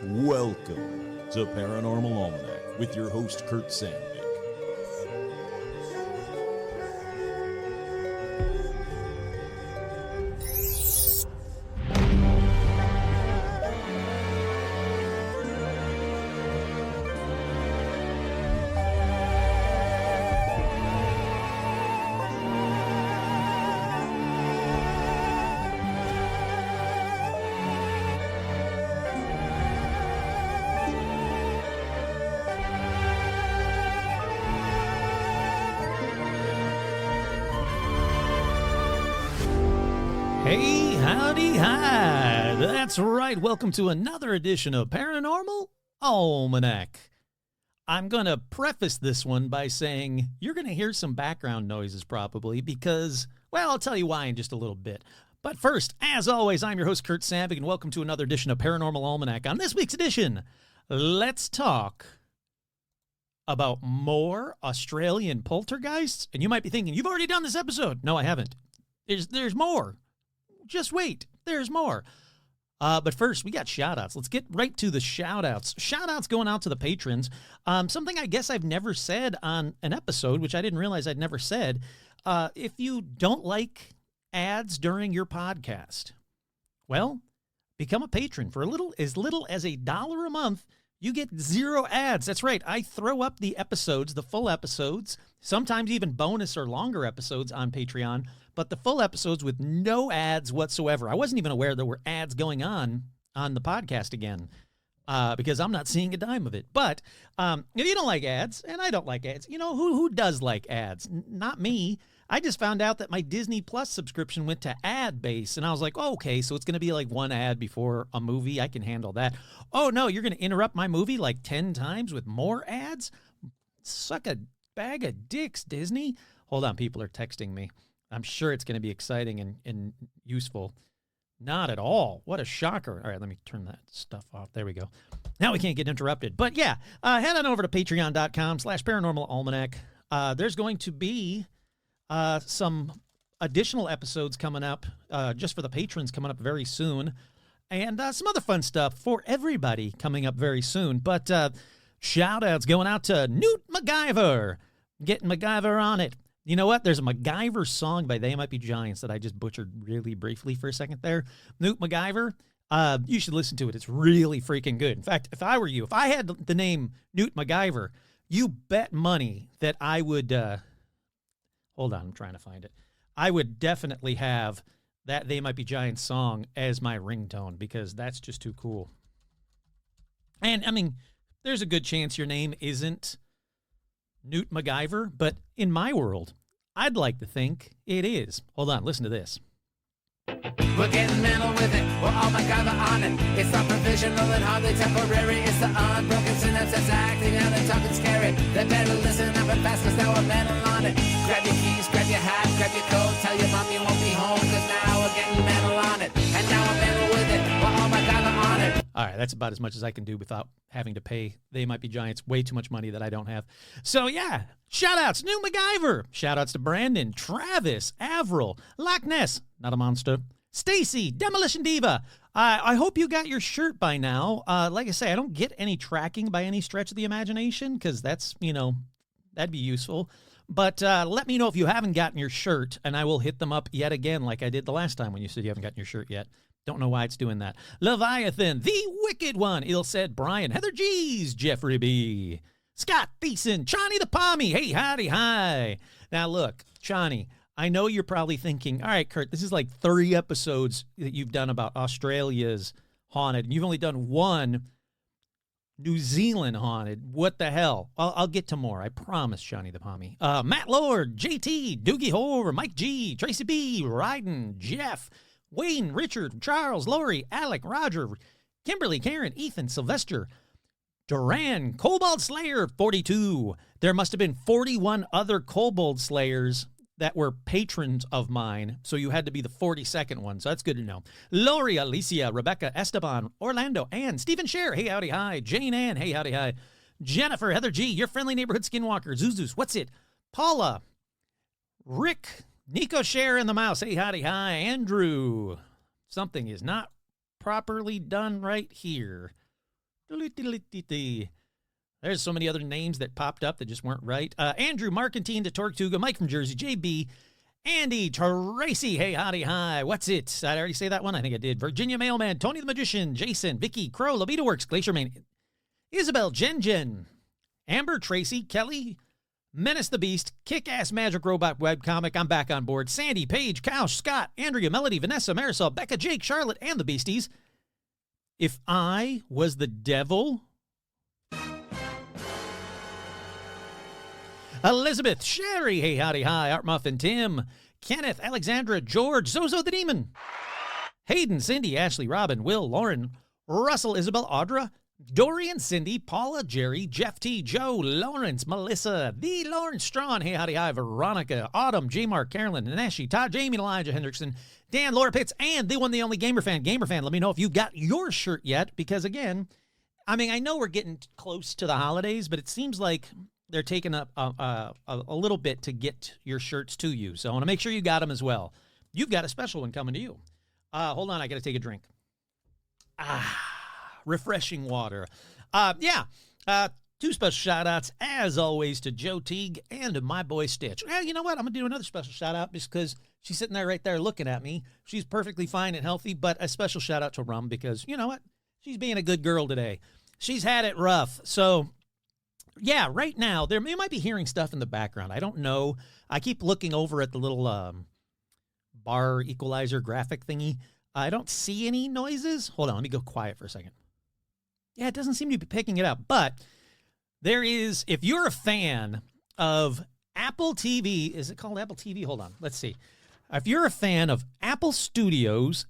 Welcome to Paranormal Almanac with your host, Kurt Sandvik. Hey, howdy, hi. That's right. Welcome to another edition of Paranormal Almanac. I'm going to preface this one by saying you're going to hear some background noises probably because, well, I'll tell you why in just a little bit. But first, as always, I'm your host, Kurt Sandvik, and welcome to another edition of Paranormal Almanac. On this week's edition, let's talk about more Australian poltergeists. And you might be thinking, you've already done this episode. No, I haven't. There's more. Just wait. There's more. But first, we got shout-outs. Let's get right to the shout-outs. Shout-outs going out to the patrons. Something I guess I've never said on an episode, which I didn't realize I'd never said. If you don't like ads during your podcast, well, become a patron. For as little as $1 a month, you get 0 ads. That's right. I throw up the episodes, the full episodes, sometimes even bonus or longer episodes on Patreon, but the full episodes with no ads whatsoever. I wasn't even aware there were ads going on the podcast again because I'm not seeing a dime of it. But if you don't like ads, and I don't like ads, you know, who does like ads? Not me. I just found out that my Disney Plus subscription went to ad base, and I was like, oh, okay, so it's going to be like one ad before a movie. I can handle that. Oh, no, you're going to interrupt my movie like 10 times with more ads? Suck a bag of dicks, Disney. Hold on, people are texting me. I'm sure it's going to be exciting and useful. Not at all. What a shocker. All right, let me turn that stuff off. There we go. Now we can't get interrupted. But yeah, head on over to patreon.com/paranormalalmanac. There's going to be some additional episodes coming up just for the patrons coming up very soon. And some other fun stuff for everybody coming up very soon. But shout-outs going out to Newt MacGyver. Getting MacGyver on it. You know what? There's a MacGyver song by They Might Be Giants that I just butchered really briefly for a second there. Newt MacGyver, you should listen to it. It's really freaking good. In fact, if I were you, if I had the name Newt MacGyver, you bet money that I would, hold on, I'm trying to find it. I would definitely have that They Might Be Giants song as my ringtone because that's just too cool. And, I mean, there's a good chance your name isn't Newt MacGyver, but in my world, I'd like to think it is. Hold on, listen to this. We're getting mental with it, we're all MacGyver on it. It's not provisional and hardly temporary. It's the unbroken synapse that's acting out and talking scary. They better listen up and fast, cause now we're mental on it. Grab your keys, grab your hat, grab your coat. Tell your mom you won't be home, cause now we're getting mental on it. And now we're mental with it, we're all MacGyver on it. All right, that's about as much as I can do without having to pay They Might Be Giants way too much money that I don't have. So yeah, shout-outs, New MacGyver. Shout-outs to Brandon, Travis, Avril, Loch Ness, not a monster, Stacy, Demolition Diva. I hope you got your shirt by now. Like I say, I don't get any tracking by any stretch of the imagination because that's, you know, that'd be useful. But let me know if you haven't gotten your shirt, and I will hit them up yet again like I did the last time when you said you haven't gotten your shirt yet. Don't know why it's doing that. Leviathan, The Wicked One, Il said, Brian, Heather G's, Jeffrey B, Scott Thiessen, Chani the Pommy, hey, howdy, hi. Now look, Chani, I know you're probably thinking, all right, Kurt, this is like 30 episodes that you've done about Australia's haunted, and you've only done one New Zealand haunted. What the hell? I'll get to more. I promise, Chani the Pommy. Matt Lord, JT, Doogie Hoare, Mike G, Tracy B, Ryden, Jeff, Wayne, Richard, Charles, Lori, Alec, Roger, Kimberly, Karen, Ethan, Sylvester, Duran, Kobold Slayer, 42. There must have been 41 other Kobold Slayers that were patrons of mine, so you had to be the 42nd one, so that's good to know. Lori, Alicia, Rebecca, Esteban, Orlando, Ann, Stephen Scher, hey, howdy, hi. Jane Ann, hey, howdy, hi. Jennifer, Heather G, your friendly neighborhood skinwalker, Zuzus, what's it? Paula, Rick, Nico Scher and the Mouse, hey, howdy, hi. Andrew, something is not properly done right here. There's so many other names that popped up that just weren't right. Andrew, Markantine, the Tortuga, Mike from Jersey, JB, Andy, Tracy, hey, howdy, hi, what's it? Did I already say that one? I think I did. Virginia Mailman, Tony the Magician, Jason, Vicky, Crow, Libido Works, Glacier Man, Isabel, Jen, Amber, Tracy, Kelly, Menace the Beast, Kick-Ass Magic Robot Webcomic, I'm back on board, Sandy, Paige, Couch, Scott, Andrea, Melody, Vanessa, Marisol, Becca, Jake, Charlotte, and the Beasties. If I was the devil... Elizabeth, Sherry, hey, howdy, hi, Art Muffin, Tim, Kenneth, Alexandra, George, Zozo the Demon, Hayden, Cindy, Ashley, Robin, Will, Lauren, Russell, Isabel, Audra, Dorian, Cindy, Paula, Jerry, Jeff T, Joe, Lawrence, Melissa, the Lawrence Strawn, hey, howdy, hi, Veronica, Autumn, J. Mark, Carolyn, Naneshi, Todd, Jamie, Elijah Hendrickson, Dan, Laura Pitts, and the one, the only Gamer Fan, let me know if you got your shirt yet, because again, I mean, I know we're getting close to the holidays, but it seems like they're taking up a little bit to get your shirts to you. So I want to make sure you got them as well. You've got a special one coming to you. Hold on, I got to take a drink. Refreshing water. Two special shout-outs, as always, to Joe Teague and my boy Stitch. Well, you know what? I'm going to do another special shout-out just because she's sitting there right there looking at me. She's perfectly fine and healthy, but a special shout-out to Rum because, you know what? She's being a good girl today. She's had it rough. So... yeah, right now, you might be hearing stuff in the background. I don't know. I keep looking over at the little bar equalizer graphic thingy. I don't see any noises. Hold on, let me go quiet for a second. Yeah, it doesn't seem to be picking it up. But there is, if you're a fan of Apple TV, is it called Apple TV? Hold on, let's see. If you're a fan of Apple Studios,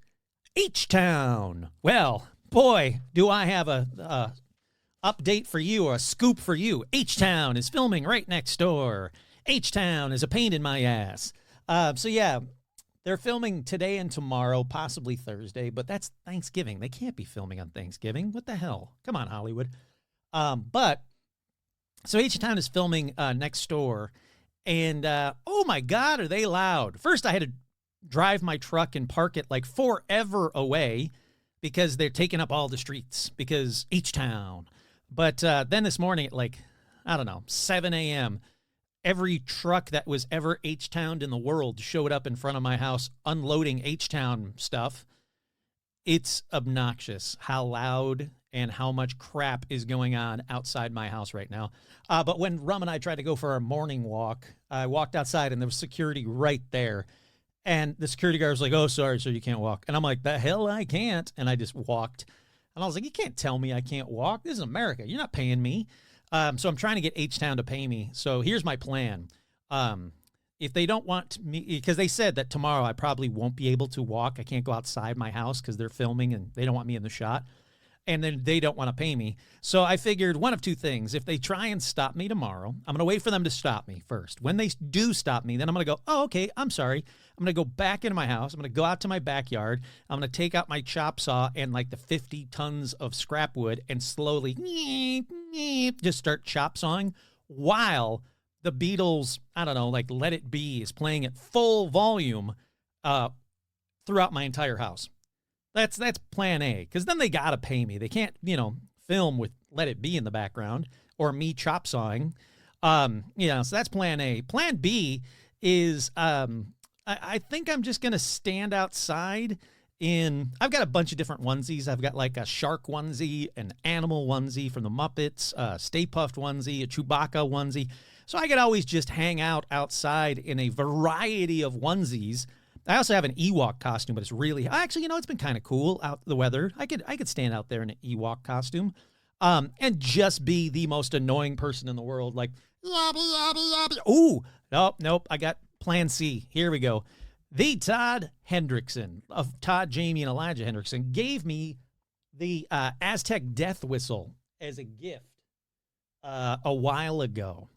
H-Town, well, boy, do I have a update for you or a scoop for you. H-Town is filming right next door. H-Town is a pain in my ass. So yeah, they're filming today and tomorrow, possibly Thursday, but that's Thanksgiving. They can't be filming on Thanksgiving. What the hell? Come on, Hollywood. But so H-Town is filming next door, and oh my God, are they loud? First, I had to drive my truck and park it like forever away because they're taking up all the streets because H-Town. But then this morning at like, I don't know, 7 a.m., every truck that was ever H-Towned in the world showed up in front of my house unloading H-Town stuff. It's obnoxious how loud and how much crap is going on outside my house right now. But when Rum and I tried to go for our morning walk, I walked outside and there was security right there. And the security guard was like, oh, sorry, sir, you can't walk. And I'm like, the hell I can't. And I just walked. And I was like, you can't tell me I can't walk. This is America. You're not paying me. So I'm trying to get H-Town to pay me. So here's my plan. If they don't want me, because they said that tomorrow I probably won't be able to walk. I can't go outside my house because they're filming and they don't want me in the shot. And then they don't want to pay me. So I figured one of two things. If they try and stop me tomorrow, I'm going to wait for them to stop me first. When they do stop me, then I'm going to go, oh, okay, I'm sorry. I'm going to go back into my house. I'm going to go out to my backyard. I'm going to take out my chop saw and like the 50 tons of scrap wood and slowly just start chop sawing while the Beatles, I don't know, like Let It Be is playing at full volume throughout my entire house. That's plan A, because then they got to pay me. They can't, film with Let It Be in the background or me chop sawing. So that's plan A. Plan B is I think I'm just going to stand outside I've got a bunch of different onesies. I've got like a shark onesie, an animal onesie from the Muppets, a Stay Puft onesie, a Chewbacca onesie. So I could always just hang out outside in a variety of onesies. I also have an Ewok costume, but it's really actually, it's been kind of cool out the weather. I could stand out there in an Ewok costume, and just be the most annoying person in the world. Like, yabby, yabby, yabby. Ooh, nope. I got plan C. Here we go. The Todd Hendrickson of Todd, Jamie, and Elijah Hendrickson gave me the Aztec death whistle as a gift a while ago.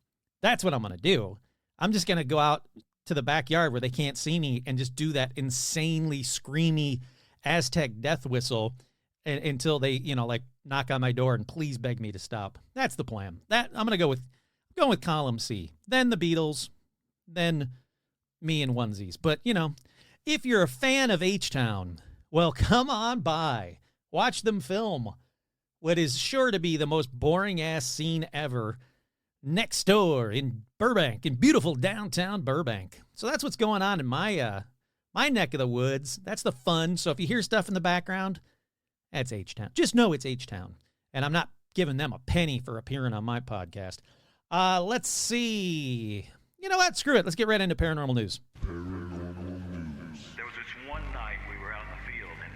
That's what I'm going to do. I'm just going to go out to the backyard where they can't see me and just do that insanely screamy Aztec death whistle until they, knock on my door and please beg me to stop. That's the plan. That I'm going to go with column C. Then the Beatles, then me in onesies. But, if you're a fan of H-Town, well, come on by. Watch them film. what is sure to be the most boring-ass scene ever next door in Burbank, in beautiful downtown Burbank. So that's what's going on in my neck of the woods. That's the fun. So if you hear stuff in the background, that's H-Town. Just know it's H-Town. And I'm not giving them a penny for appearing on my podcast. Let's see. You know what? Screw it. Let's get right into paranormal news. There was this one night we were out in the field, and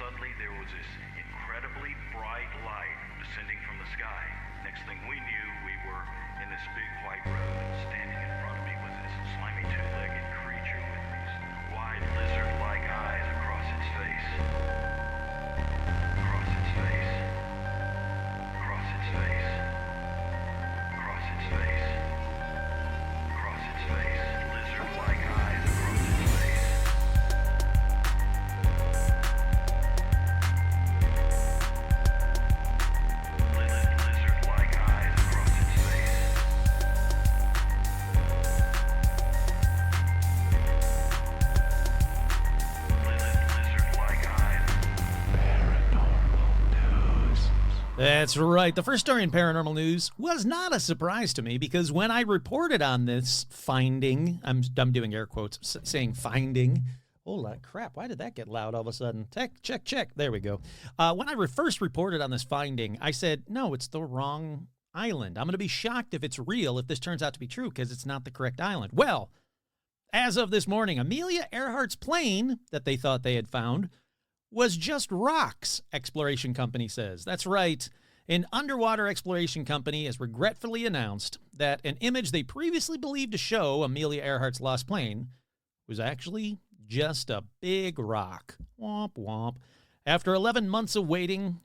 suddenly there was this incredibly bright light descending from the sky. Next thing we knew, we were in this big white road, and standing in front of me was this slimy two-legged creature with these wide lizard-like eyes across its face. Across its face. Across its face. Across its face. Across its face. Lizard-like eyes across its face. Lizard-like eyes across its face. Lizard-like eyes. That's right. The first story in paranormal news was not a surprise to me because when I reported on this finding, I'm doing air quotes, saying finding. Holy crap, why did that get loud all of a sudden? Check. There we go. When I first reported on this finding, I said, no, it's the wrong island. I'm going to be shocked if it's real, if this turns out to be true, because it's not the correct island. Well, as of this morning, Amelia Earhart's plane that they thought they had found was just rocks, exploration company says. That's right. An underwater exploration company has regretfully announced that an image they previously believed to show Amelia Earhart's lost plane was actually just a big rock. Womp womp. After 11 months of waiting,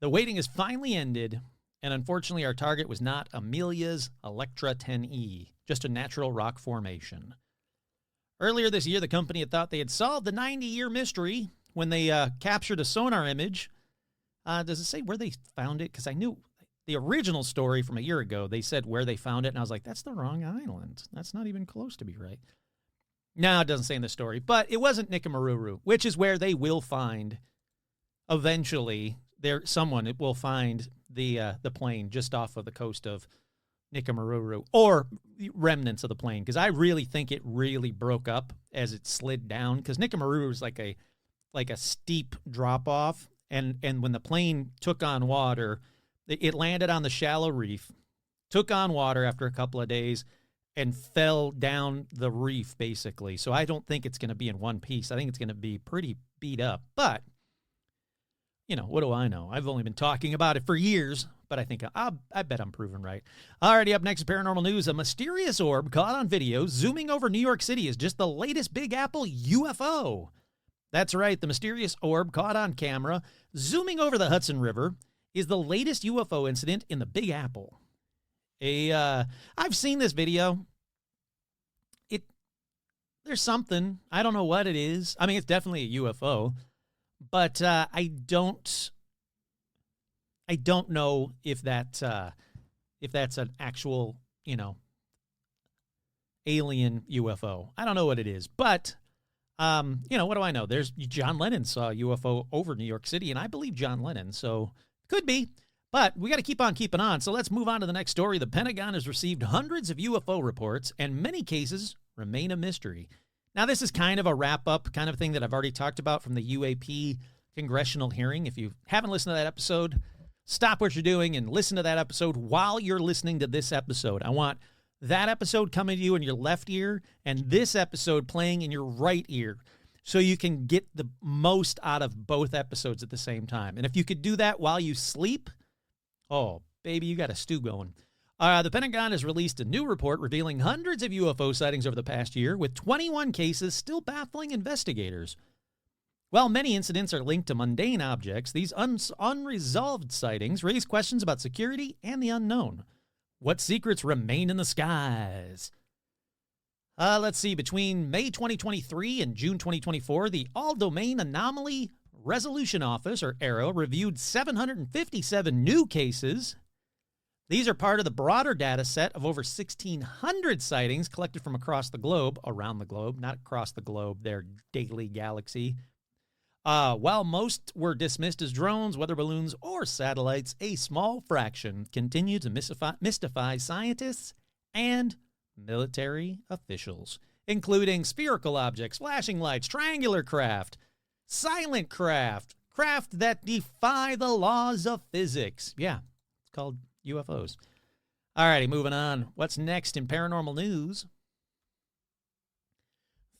the waiting has finally ended, and unfortunately our target was not Amelia's Electra 10E, just a natural rock formation. Earlier this year, the company had thought they had solved the 90-year mystery when they captured a sonar image. Does it say where they found it? Because I knew the original story from a year ago, they said where they found it, and I was like, that's the wrong island. That's not even close to be right. No, it doesn't say in the story, but it wasn't Nikamaruru, which is where they will find, eventually, someone will find the plane just off of the coast of Nikamaruru, or remnants of the plane, because I really think it really broke up as it slid down, because Nikamaruru is like a steep drop-off, and when the plane took on water, it landed on the shallow reef, took on water after a couple of days, and fell down the reef, basically. So I don't think it's going to be in one piece. I think it's going to be pretty beat up. But, you know, what do I know? I've only been talking about it for years, but I think I bet I'm proven right. Alrighty, up next, paranormal news. A mysterious orb caught on video zooming over New York City is just the latest Big Apple UFO. That's right, the mysterious orb caught on camera zooming over the Hudson River is the latest UFO incident in the Big Apple. I've seen this video. There's something. I don't know what it is. I mean, it's definitely a UFO, but I don't know if that's an actual, alien UFO. I don't know what it is, but what do I know? There's John Lennon saw a UFO over New York City, and I believe John Lennon, so could be. But we got to keep on keeping on, so let's move on to the next story. The Pentagon has received hundreds of UFO reports, and many cases remain a mystery. Now, this is kind of a wrap-up kind of thing that I've already talked about from the UAP congressional hearing. If you haven't listened to that episode, stop what you're doing and listen to that episode while you're listening to this episode. I want that episode coming to you in your left ear and this episode playing in your right ear, so you can get the most out of both episodes at the same time. And if you could do that while you sleep, oh, baby, you got a stew going. The Pentagon has released a new report revealing hundreds of UFO sightings over the past year, with 21 cases still baffling investigators. While many incidents are linked to mundane objects, these unresolved sightings raise questions about security and the unknown. What secrets remain in the skies? Let's see. Between May 2023 and June 2024, the All-Domain Anomaly Resolution Office, or ARROW, reviewed 757 new cases. These are part of the broader data set of over 1,600 sightings collected from across the globe, around the globe, not across the globe, their daily galaxy, While most were dismissed as drones, weather balloons, or satellites, a small fraction continue to mystify scientists and military officials, including spherical objects, flashing lights, triangular craft, silent craft, craft that defy the laws of physics. Yeah, it's called UFOs. Alrighty, moving on. What's next in paranormal news?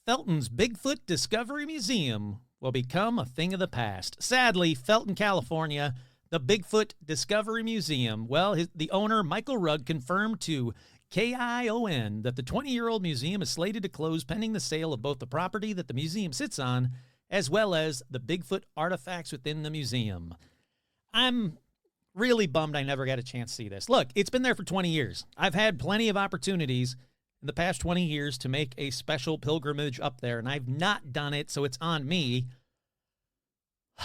Felton's Bigfoot Discovery Museum will become a thing of the past. Sadly, Felton, California, the Bigfoot Discovery Museum, the owner, Michael Rugg, confirmed to KION that the 20-year-old museum is slated to close pending the sale of both the property that the museum sits on as well as the Bigfoot artifacts within the museum. I'm really bummed I never got a chance to see this. Look, it's been there for 20 years. I've had plenty of opportunities in the past 20 years to make a special pilgrimage up there, and I've not done it, so it's on me.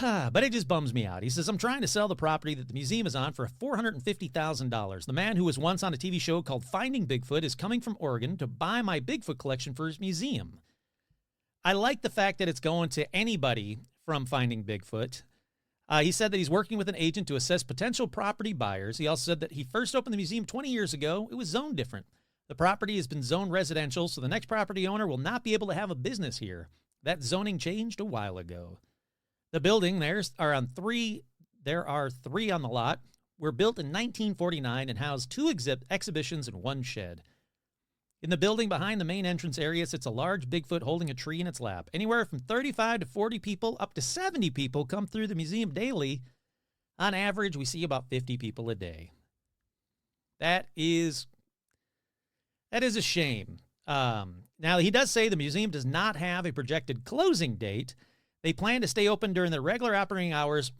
But it just bums me out. He says, I'm trying to sell the property that the museum is on for $450,000. The man who was once on a TV show called Finding Bigfoot is coming from Oregon to buy my Bigfoot collection for his museum. I like the fact that it's going to anybody from Finding Bigfoot. He said that he's working with an agent to assess potential property buyers. He also said that he first opened the museum 20 years ago. It was zoned different. The property has been zoned residential, so the next property owner will not be able to have a business here. That zoning changed a while ago. The building, there are three on the lot, were built in 1949 and house two exhibitions and one shed. In the building behind the main entrance area sits a large Bigfoot holding a tree in its lap. Anywhere from 35 to 40 people, up to 70 people come through the museum daily. On average, we see about 50 people a day. That is a shame. Now, he does say the museum does not have a projected closing date. They plan to stay open during their regular operating hours,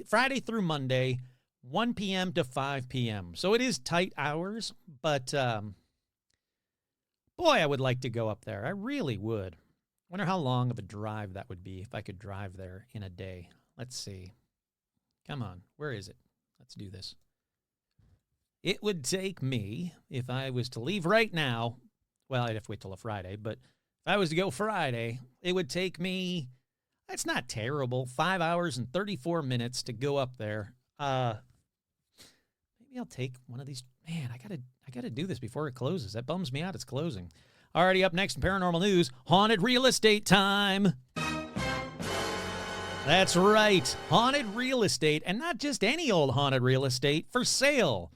Friday through Monday, 1 p.m. to 5 p.m. So it is tight hours, but boy, I would like to go up there. I really would. Wonder how long of a drive that would be if I could drive there in a day. Let's see. Come on, where is it? Let's do this. It would take me, if I was to leave right now, well, I'd have to wait till a Friday, but if I was to go Friday, it would take me, that's not terrible, 5 hours and 34 minutes to go up there. Maybe I'll take one of these. Man, I gotta do this before it closes. That bums me out. It's closing. Already up next in paranormal news, haunted real estate time. That's right, haunted real estate, and not just any old haunted real estate, for sale.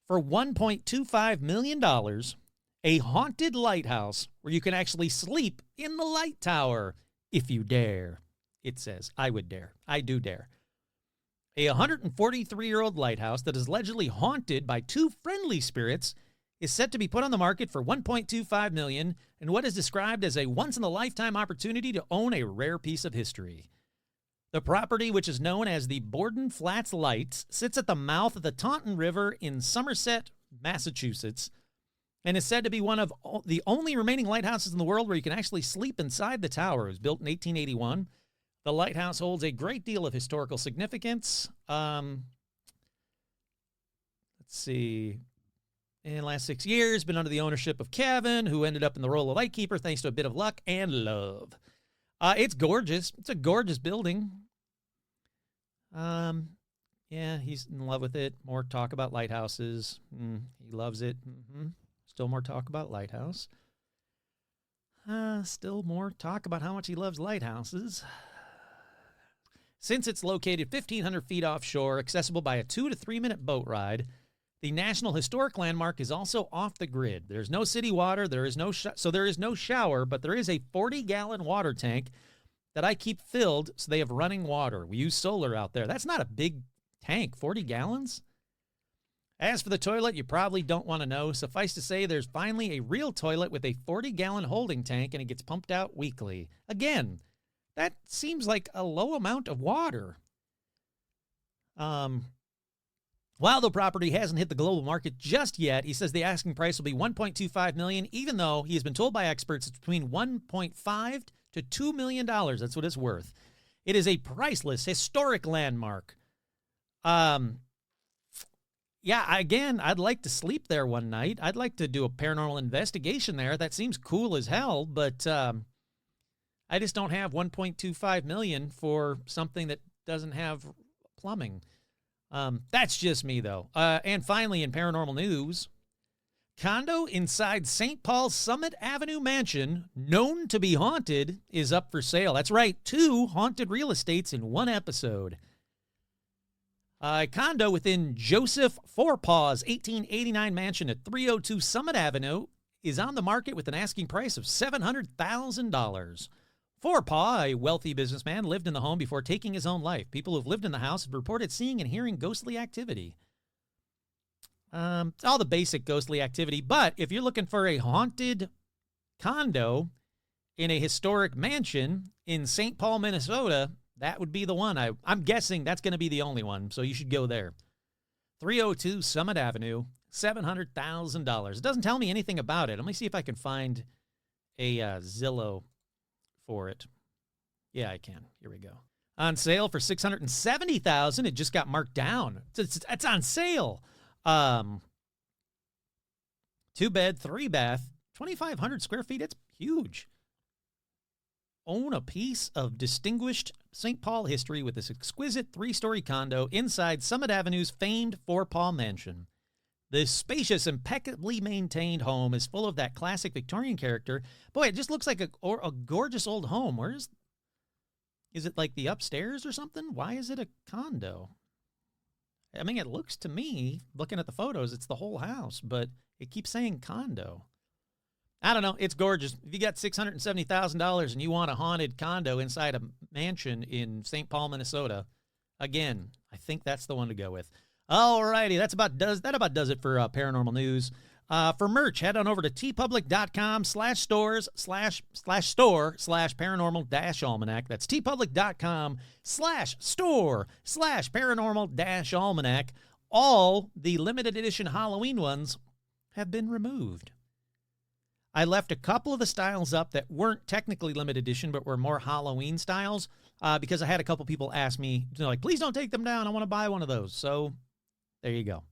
For $1.25 million, a haunted lighthouse where you can actually sleep in the light tower if you dare. It says, I would dare. I do dare. A 143-year-old lighthouse that is allegedly haunted by two friendly spirits is set to be put on the market for $1.25 million in what is described as a once-in-a-lifetime opportunity to own a rare piece of history. The property, which is known as the Borden Flats Lights, sits at the mouth of the Taunton River in Somerset, Massachusetts, and is said to be one of the only remaining lighthouses in the world where you can actually sleep inside the tower. It was built in 1881. The lighthouse holds a great deal of historical significance. Let's see. In the last 6 years, been under the ownership of Kevin, who ended up in the role of lightkeeper thanks to a bit of luck and love. It's gorgeous. It's a gorgeous building. Yeah, he's in love with it. More talk about lighthouses. He loves it. Still more talk about lighthouse. Still more talk about how much he loves lighthouses. Since it's located 1,500 feet offshore, accessible by a 2 to 3 minute boat ride, the National Historic Landmark is also off the grid. There's no city water. There is no shower, but there is a 40-gallon water tank that I keep filled so they have running water. We use solar out there. That's not a big tank, 40 gallons. As for the toilet, you probably don't want to know. Suffice to say, there's finally a real toilet with a 40-gallon holding tank, and it gets pumped out weekly. Again, that seems like a low amount of water. While the property hasn't hit the global market just yet, he says the asking price will be $1.25 million, even though he has been told by experts it's between $1.5 to $2 million. That's what it's worth. It is a priceless, historic landmark. Yeah, again, I'd like to sleep there one night. I'd like to do a paranormal investigation there. That seems cool as hell, but I I just don't have $1.25 million for something that doesn't have plumbing. That's just me, though. And finally, in paranormal news, condo inside St. Paul's Summit Avenue mansion, known to be haunted, is up for sale. That's right, 2 haunted real estates in one episode. A condo within Joseph Forepaw's 1889 mansion at 302 Summit Avenue is on the market with an asking price of $700,000. Forepaugh, a wealthy businessman, lived in the home before taking his own life. People who've lived in the house have reported seeing and hearing ghostly activity. All the basic ghostly activity, but if you're looking for a haunted condo in a historic mansion in St. Paul, Minnesota, that would be the one. I'm guessing that's going to be the only one, so you should go there. 302 Summit Avenue, $700,000. It doesn't tell me anything about it. Let me see if I can find a Zillow for it. Yeah, I can. Here we go. On sale for $670,000. It just got marked down. It's on sale. 2-bed, 3-bath, 2,500 square feet. It's huge. Own a piece of distinguished St. Paul history with this exquisite 3-story condo inside Summit Avenue's famed Forepaugh Mansion. This spacious, impeccably maintained home is full of that classic Victorian character. Boy, it just looks like a gorgeous old home. Is it like the upstairs or something? Why is it a condo? I mean, it looks to me, looking at the photos, it's the whole house, but it keeps saying condo. I don't know. It's gorgeous. If you got $670,000 and you want a haunted condo inside a mansion in St. Paul, Minnesota, again, I think that's the one to go with. All righty, that about does it for paranormal news. For merch, head on over to tpublic.com/store/paranormal-almanac. That's tpublic.com/store/paranormal-almanac. All the limited edition Halloween ones have been removed. I left a couple of the styles up that weren't technically limited edition, but were more Halloween styles, because I had a couple people ask me, please don't take them down. I want to buy one of those. So there you go.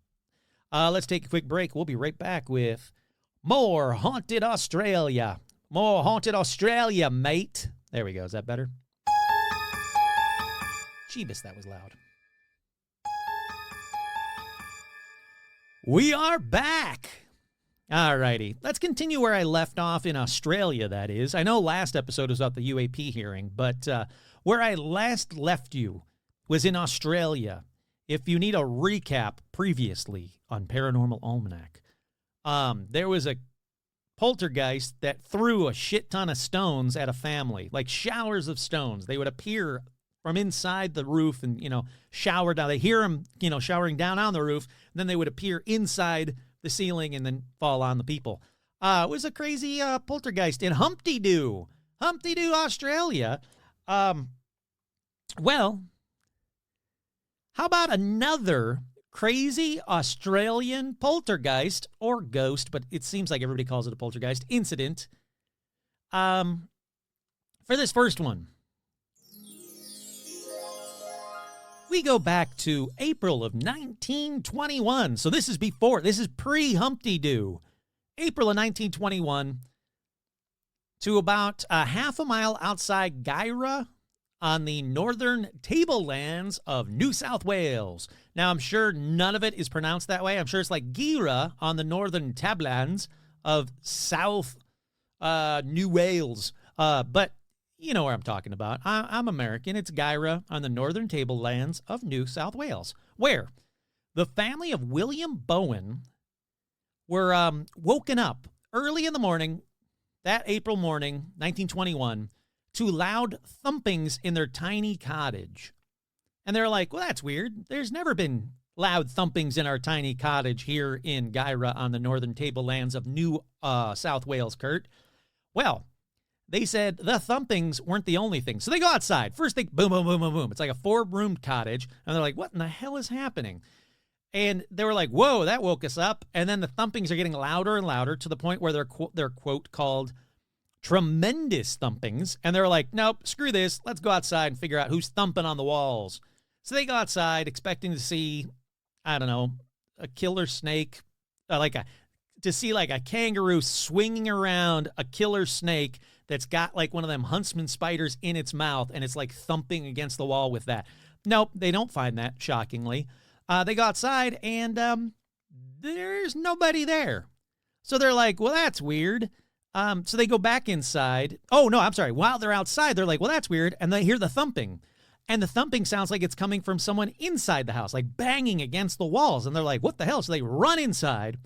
Let's take a quick break. We'll be right back with more Haunted Australia. More Haunted Australia, mate. There we go. Is that better? Jeebus, that was loud. We are back. All righty. Let's continue where I left off in Australia, that is. I know last episode was about the UAP hearing, but where I last left you was in Australia. If you need a recap previously on Paranormal Almanac, there was a poltergeist that threw a shit ton of stones at a family, like showers of stones. They would appear from inside the roof and, shower down. They hear them, showering down on the roof, and then they would appear inside the ceiling and then fall on the people. It was a crazy poltergeist in Humpty Doo, Australia. Well, how about another crazy Australian poltergeist, or ghost, but it seems like everybody calls it a poltergeist, incident. For this first one, we go back to April of 1921. So this is pre-Humpty Doo. April of 1921, to about a half a mile outside Guyra on the northern tablelands of New South Wales. Now, I'm sure none of it is pronounced that way. I'm sure it's like Guyra on the northern tablelands of South New Wales. But you know where I'm talking about. I'm American. It's Guyra on the northern tablelands of New South Wales, where the family of William Bowen were woken up early in the morning, that April morning, 1921, to loud thumpings in their tiny cottage. And they're like, well, that's weird. There's never been loud thumpings in our tiny cottage here in Guyra on the northern tablelands of New South Wales, Kurt. Well, they said the thumpings weren't the only thing. So they go outside. First they boom, boom, boom, boom, boom. It's like a 4-roomed cottage. And they're like, what in the hell is happening? And they were like, whoa, that woke us up. And then the thumpings are getting louder and louder to the point where they're quote, called tremendous thumpings. And they're like, nope, screw this. Let's go outside and figure out who's thumping on the walls. So they go outside expecting to see, I don't know, a killer snake, to see like a kangaroo swinging around a killer snake that's got like one of them huntsman spiders in its mouth, and it's like thumping against the wall with that. Nope, they don't find that, shockingly. They go outside, and there's nobody there. So they're like, well, that's weird. So they go back inside. Oh, no, I'm sorry. While they're outside, they're like, well, that's weird. And they hear the thumping. And the thumping sounds like it's coming from someone inside the house, like banging against the walls. And they're like, what the hell? So they run inside.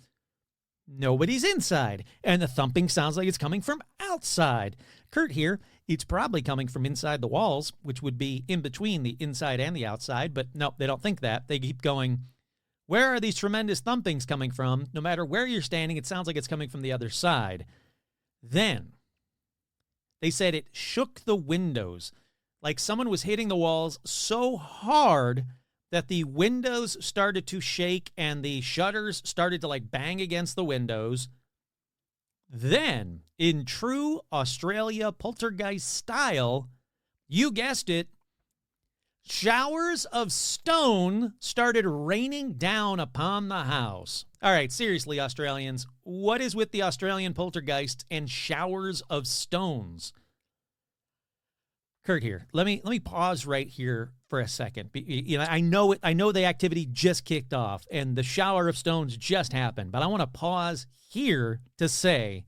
Nobody's inside. And the thumping sounds like it's coming from outside. Kurt here, it's probably coming from inside the walls, which would be in between the inside and the outside. But no, they don't think that. They keep going, where are these tremendous thumpings coming from? No matter where you're standing, it sounds like it's coming from the other side. Then they said it shook the windows, like someone was hitting the walls so hard that the windows started to shake and the shutters started to like bang against the windows. Then, in true Australia poltergeist style, you guessed it, showers of stone started raining down upon the house. All right, seriously, Australians, what is with the Australian poltergeists and showers of stones? Kurt here, let me pause right here for a second. You know, I know the activity just kicked off and the shower of stones just happened, but I want to pause here to say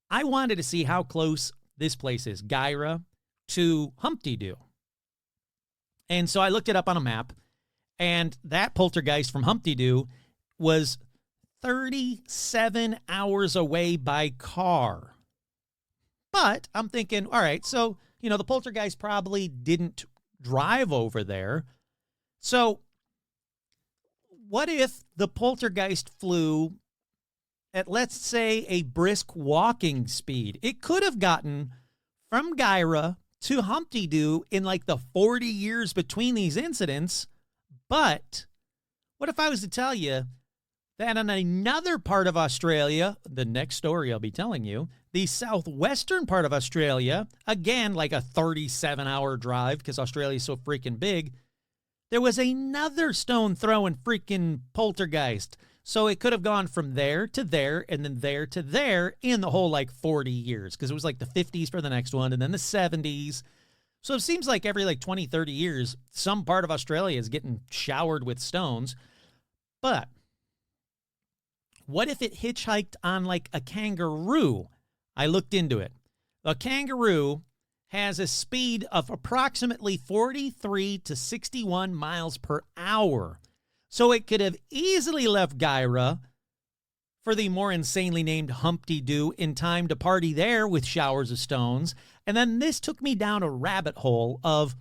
I wanted to see how close this place is, Gyra, to Humpty Doo. And so I looked it up on a map, and that poltergeist from Humpty Doo was 37 hours away by car. But I'm thinking, all right, so, you know, the poltergeist probably didn't drive over there. So what if the poltergeist flew at, let's say, a brisk walking speed? It could have gotten from Gyra to Humpty Doo in like the 40 years between these incidents. But what if I was to tell you that in another part of Australia, the next story I'll be telling you, the southwestern part of Australia, again, like a 37-hour drive because Australia is so freaking big, there was another stone throwing freaking poltergeist. So it could have gone from there to there and then there to there in the whole like 40 years because it was like the 50s for the next one and then the 70s. So it seems like every like 20, 30 years, some part of Australia is getting showered with stones. But what if it hitchhiked on like a kangaroo? I looked into it. A kangaroo has a speed of approximately 43 to 61 miles per hour. So it could have easily left Gyra for the more insanely named Humpty Doo in time to party there with showers of stones. And then this took me down a rabbit hole of,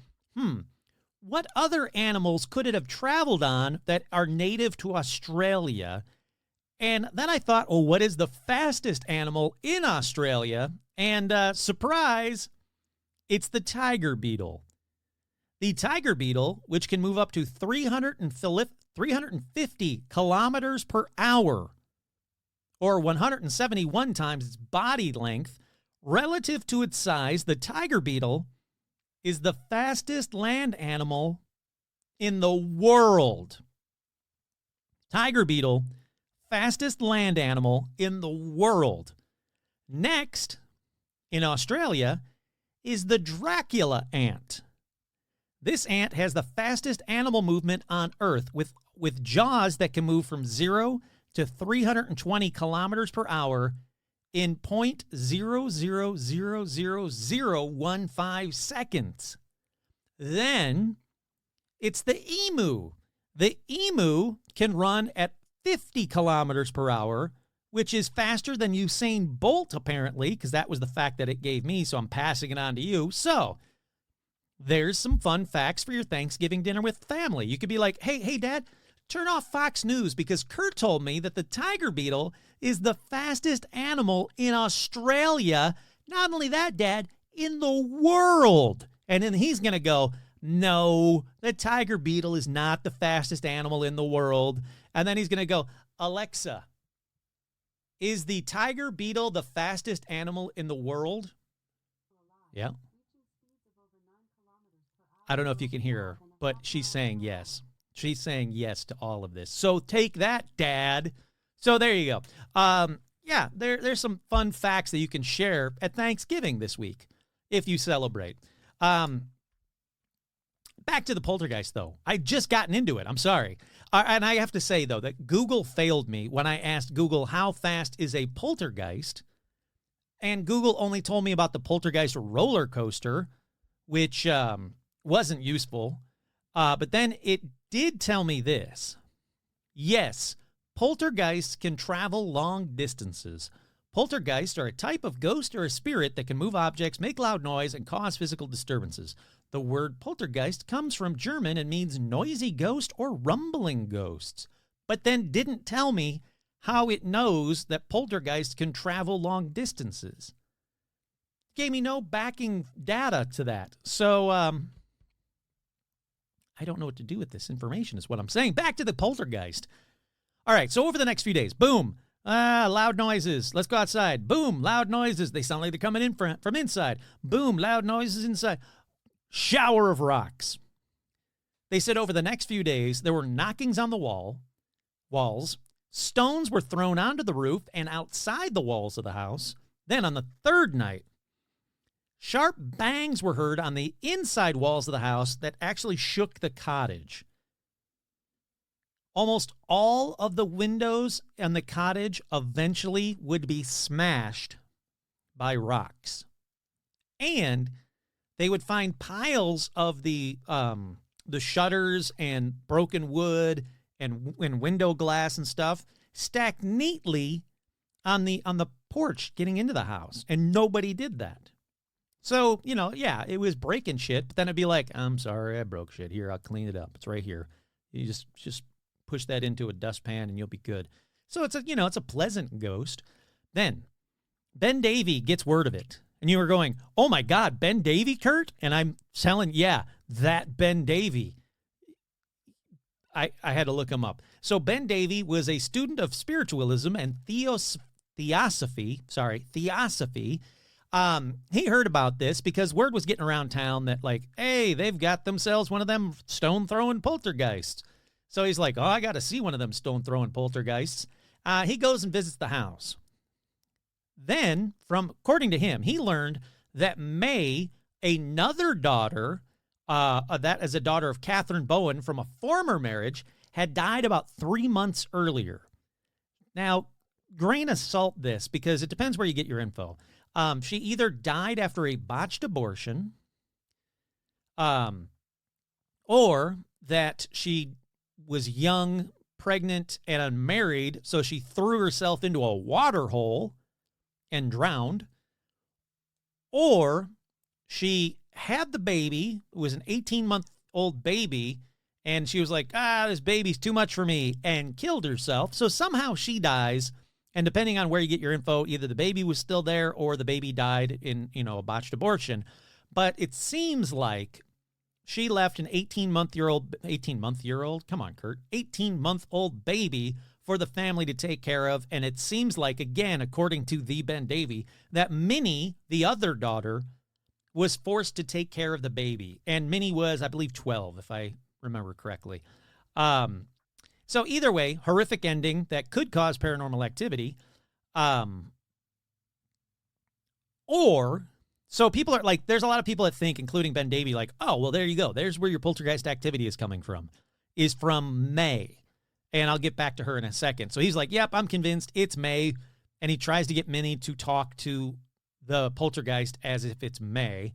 what other animals could it have traveled on that are native to Australia? And then I thought, oh, what is the fastest animal in Australia? And surprise, it's the tiger beetle. The tiger beetle, which can move up to 350 kilometers per hour, or 171 times its body length, relative to its size, the tiger beetle is the fastest land animal in the world. Tiger beetle, fastest land animal in the world. Next, in Australia, is the Dracula ant. This ant has the fastest animal movement on Earth with jaws that can move from 0 to 320 kilometers per hour in 0.000015 seconds. Then it's the emu. The emu can run at 50 kilometers per hour, which is faster than Usain Bolt, apparently, because that was the fact that it gave me, so I'm passing it on to you. So there's some fun facts for your Thanksgiving dinner with family. You could be like, hey, Dad, turn off Fox News because Kurt told me that the tiger beetle is the fastest animal in Australia. Not only that, Dad, in the world. And then he's going to go, no, the tiger beetle is not the fastest animal in the world. And then he's going to go, Alexa, is the tiger beetle the fastest animal in the world? Yeah. I don't know if you can hear her, but she's saying yes. She's saying yes to all of this. So take that, Dad. So there you go. yeah, there's some fun facts that you can share at Thanksgiving this week if you celebrate. Back to the poltergeist, though. I just gotten into it. I'm sorry. And I have to say, though, that Google failed me when I asked Google how fast is a poltergeist. And Google only told me about the poltergeist roller coaster, which wasn't useful. But then it did tell me this. Yes, poltergeists can travel long distances. Poltergeists are a type of ghost or a spirit that can move objects, make loud noise, and cause physical disturbances. The word poltergeist comes from German and means noisy ghost or rumbling ghosts, but then didn't tell me how it knows that poltergeists can travel long distances. Gave me no backing data to that. So, I don't know what to do with this information is what I'm saying. Back to the poltergeist. All right, so over the next few days, boom, loud noises. Let's go outside. Boom, loud noises. They sound like they're coming in from inside. Boom, loud noises inside. Shower of rocks. They said over the next few days, there were knockings on the walls. Stones were thrown onto the roof and outside the walls of the house. Then on the third night, sharp bangs were heard on the inside walls of the house that actually shook the cottage. Almost all of the windows in the cottage eventually would be smashed by rocks. And they would find piles of the shutters and broken wood and window glass and stuff stacked neatly on the porch getting into the house, and nobody did that. So, yeah, it was breaking shit, but then it'd be like, I'm sorry, I broke shit. Here, I'll clean it up. It's right here. You just push that into a dustpan and you'll be good. So it's a pleasant ghost. Then Ben Davey gets word of it. And you were going, oh my God, Ben Davey, Kurt? And I'm telling, yeah, that Ben Davey. I had to look him up. So Ben Davey was a student of spiritualism and theosophy. He heard about this because word was getting around town that like, hey, they've got themselves one of them stone-throwing poltergeists. So he's like, oh, I got to see one of them stone-throwing poltergeists. He goes and visits the house. Then, according to him, he learned that May, another daughter, that is a daughter of Catherine Bowen from a former marriage, had died about 3 months earlier. Now, grain of salt this, because it depends where you get your info. She either died after a botched abortion, or that she was young, pregnant, and unmarried, so she threw herself into a water hole and drowned, or she had the baby, it was an 18-month-old baby, and she was like, this baby's too much for me, and killed herself. So somehow she dies, and depending on where you get your info, either the baby was still there or the baby died in, a botched abortion. But it seems like she left an 18-month-old, come on, Kurt, 18-month-old baby for the family to take care of. And it seems like, again, according to the Ben Davey, that Minnie, the other daughter, was forced to take care of the baby. And Minnie was, I believe, 12, if I remember correctly. So either way, horrific ending that could cause paranormal activity. So people are like, there's a lot of people that think, including Ben Davey, like, oh, well, there you go. There's where your poltergeist activity is coming from, is from May. And I'll get back to her in a second. So he's like, yep, I'm convinced it's May. And he tries to get Minnie to talk to the poltergeist as if it's May.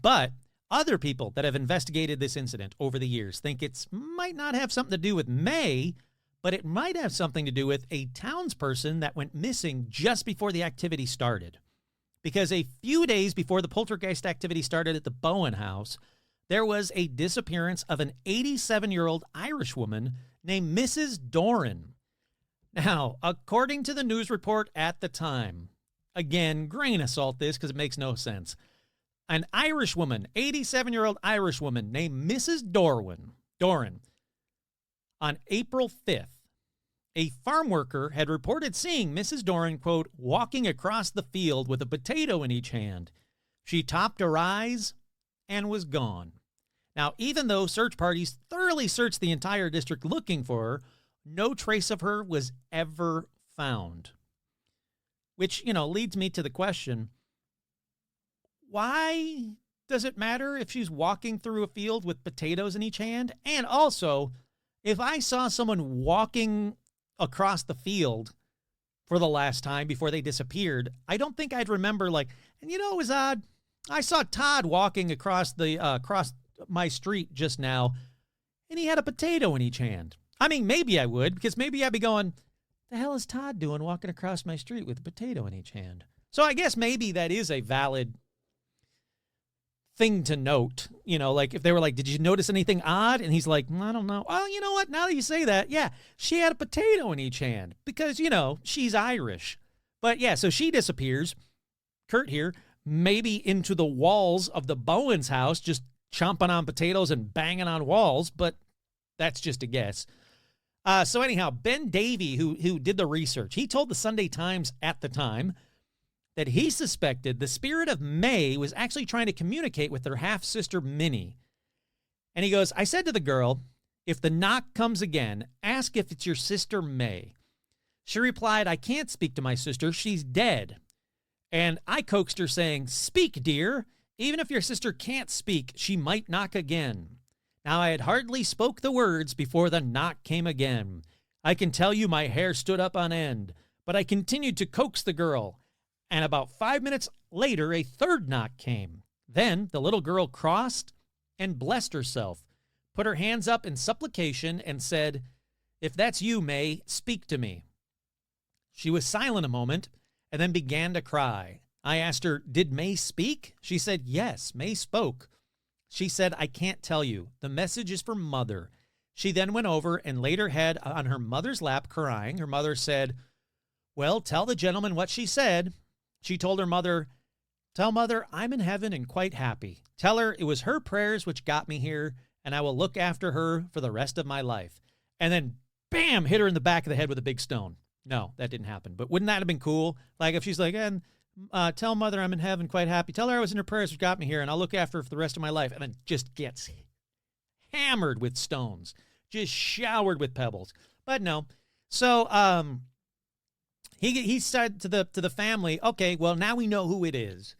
But other people that have investigated this incident over the years think it might not have something to do with May, but it might have something to do with a townsperson that went missing just before the activity started. Because a few days before the poltergeist activity started at the Bowen house, there was a disappearance of an 87-year-old Irish woman named Mrs. Doran. Now, according to the news report at the time, again, grain of salt this because it makes no sense. An Irish woman, 87-year-old Irish woman named Mrs. Doran, on April 5th, a farm worker had reported seeing Mrs. Doran, quote, walking across the field with a potato in each hand. She topped her eyes and was gone. Now, even though search parties thoroughly searched the entire district looking for her, no trace of her was ever found. which, leads me to the question, why does it matter if she's walking through a field with potatoes in each hand? And also, if I saw someone walking across the field for the last time before they disappeared, I don't think I'd remember and it was odd. I saw Todd walking across my street just now, and he had a potato in each hand. I mean, maybe I would, because maybe I'd be going, the hell is Todd doing walking across my street with a potato in each hand? So I guess maybe that is a valid thing to note. If they were like, did you notice anything odd? And he's like, I don't know. Well, you know what? Now that you say that, yeah, she had a potato in each hand because, she's Irish. But yeah, so she disappears. Kurt here, maybe into the walls of the Bowen's house, just chomping on potatoes and banging on walls, but that's just a guess. So anyhow, Ben Davey, who did the research, he told the Sunday Times at the time that he suspected the spirit of May was actually trying to communicate with her half-sister Minnie. And he goes, I said to the girl, if the knock comes again, ask if it's your sister May. She replied, I can't speak to my sister. She's dead. And I coaxed her saying, speak, dear. Even if your sister can't speak, she might knock again. Now I had hardly spoke the words before the knock came again. I can tell you my hair stood up on end, but I continued to coax the girl. And about 5 minutes later, a third knock came. Then the little girl crossed and blessed herself, put her hands up in supplication and said, if that's you, May, speak to me. She was silent a moment and then began to cry. I asked her, did May speak? She said, yes, May spoke. She said, I can't tell you. The message is for Mother. She then went over and laid her head on her mother's lap, crying. Her mother said, well, tell the gentleman what she said. She told her mother, tell Mother I'm in heaven and quite happy. Tell her it was her prayers which got me here, and I will look after her for the rest of my life. And then, bam, hit her in the back of the head with a big stone. No, that didn't happen. But wouldn't that have been cool? Like if she's like, tell Mother I'm in heaven quite happy. Tell her I was in her prayers which got me here, and I'll look after her for the rest of my life. And then just gets hammered with stones, just showered with pebbles. But no. So he said to the family, okay, well, now we know who it is.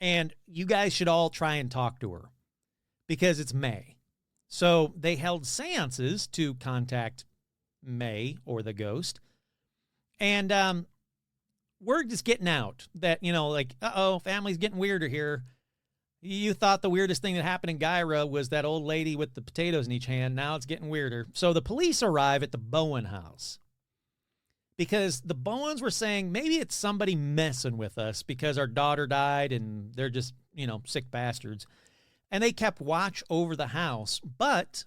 And you guys should all try and talk to her because it's May. So they held seances to contact May or the ghost. And word is getting out that, family's getting weirder here. You thought the weirdest thing that happened in Gyra was that old lady with the potatoes in each hand. Now it's getting weirder. So the police arrive at the Bowen house because the Bowens were saying maybe it's somebody messing with us because our daughter died and they're just, sick bastards. And they kept watch over the house, but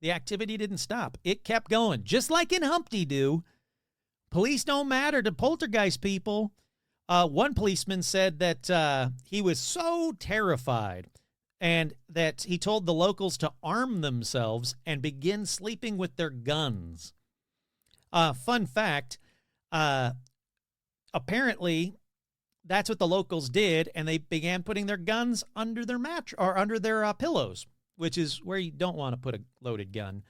the activity didn't stop. It kept going, just like in Humpty Doo. Police don't matter to poltergeist people. One policeman said that he was so terrified and that he told the locals to arm themselves and begin sleeping with their guns. Fun fact, apparently that's what the locals did, and they began putting their guns under their mattress or under their pillows, which is where you don't want to put a loaded gun.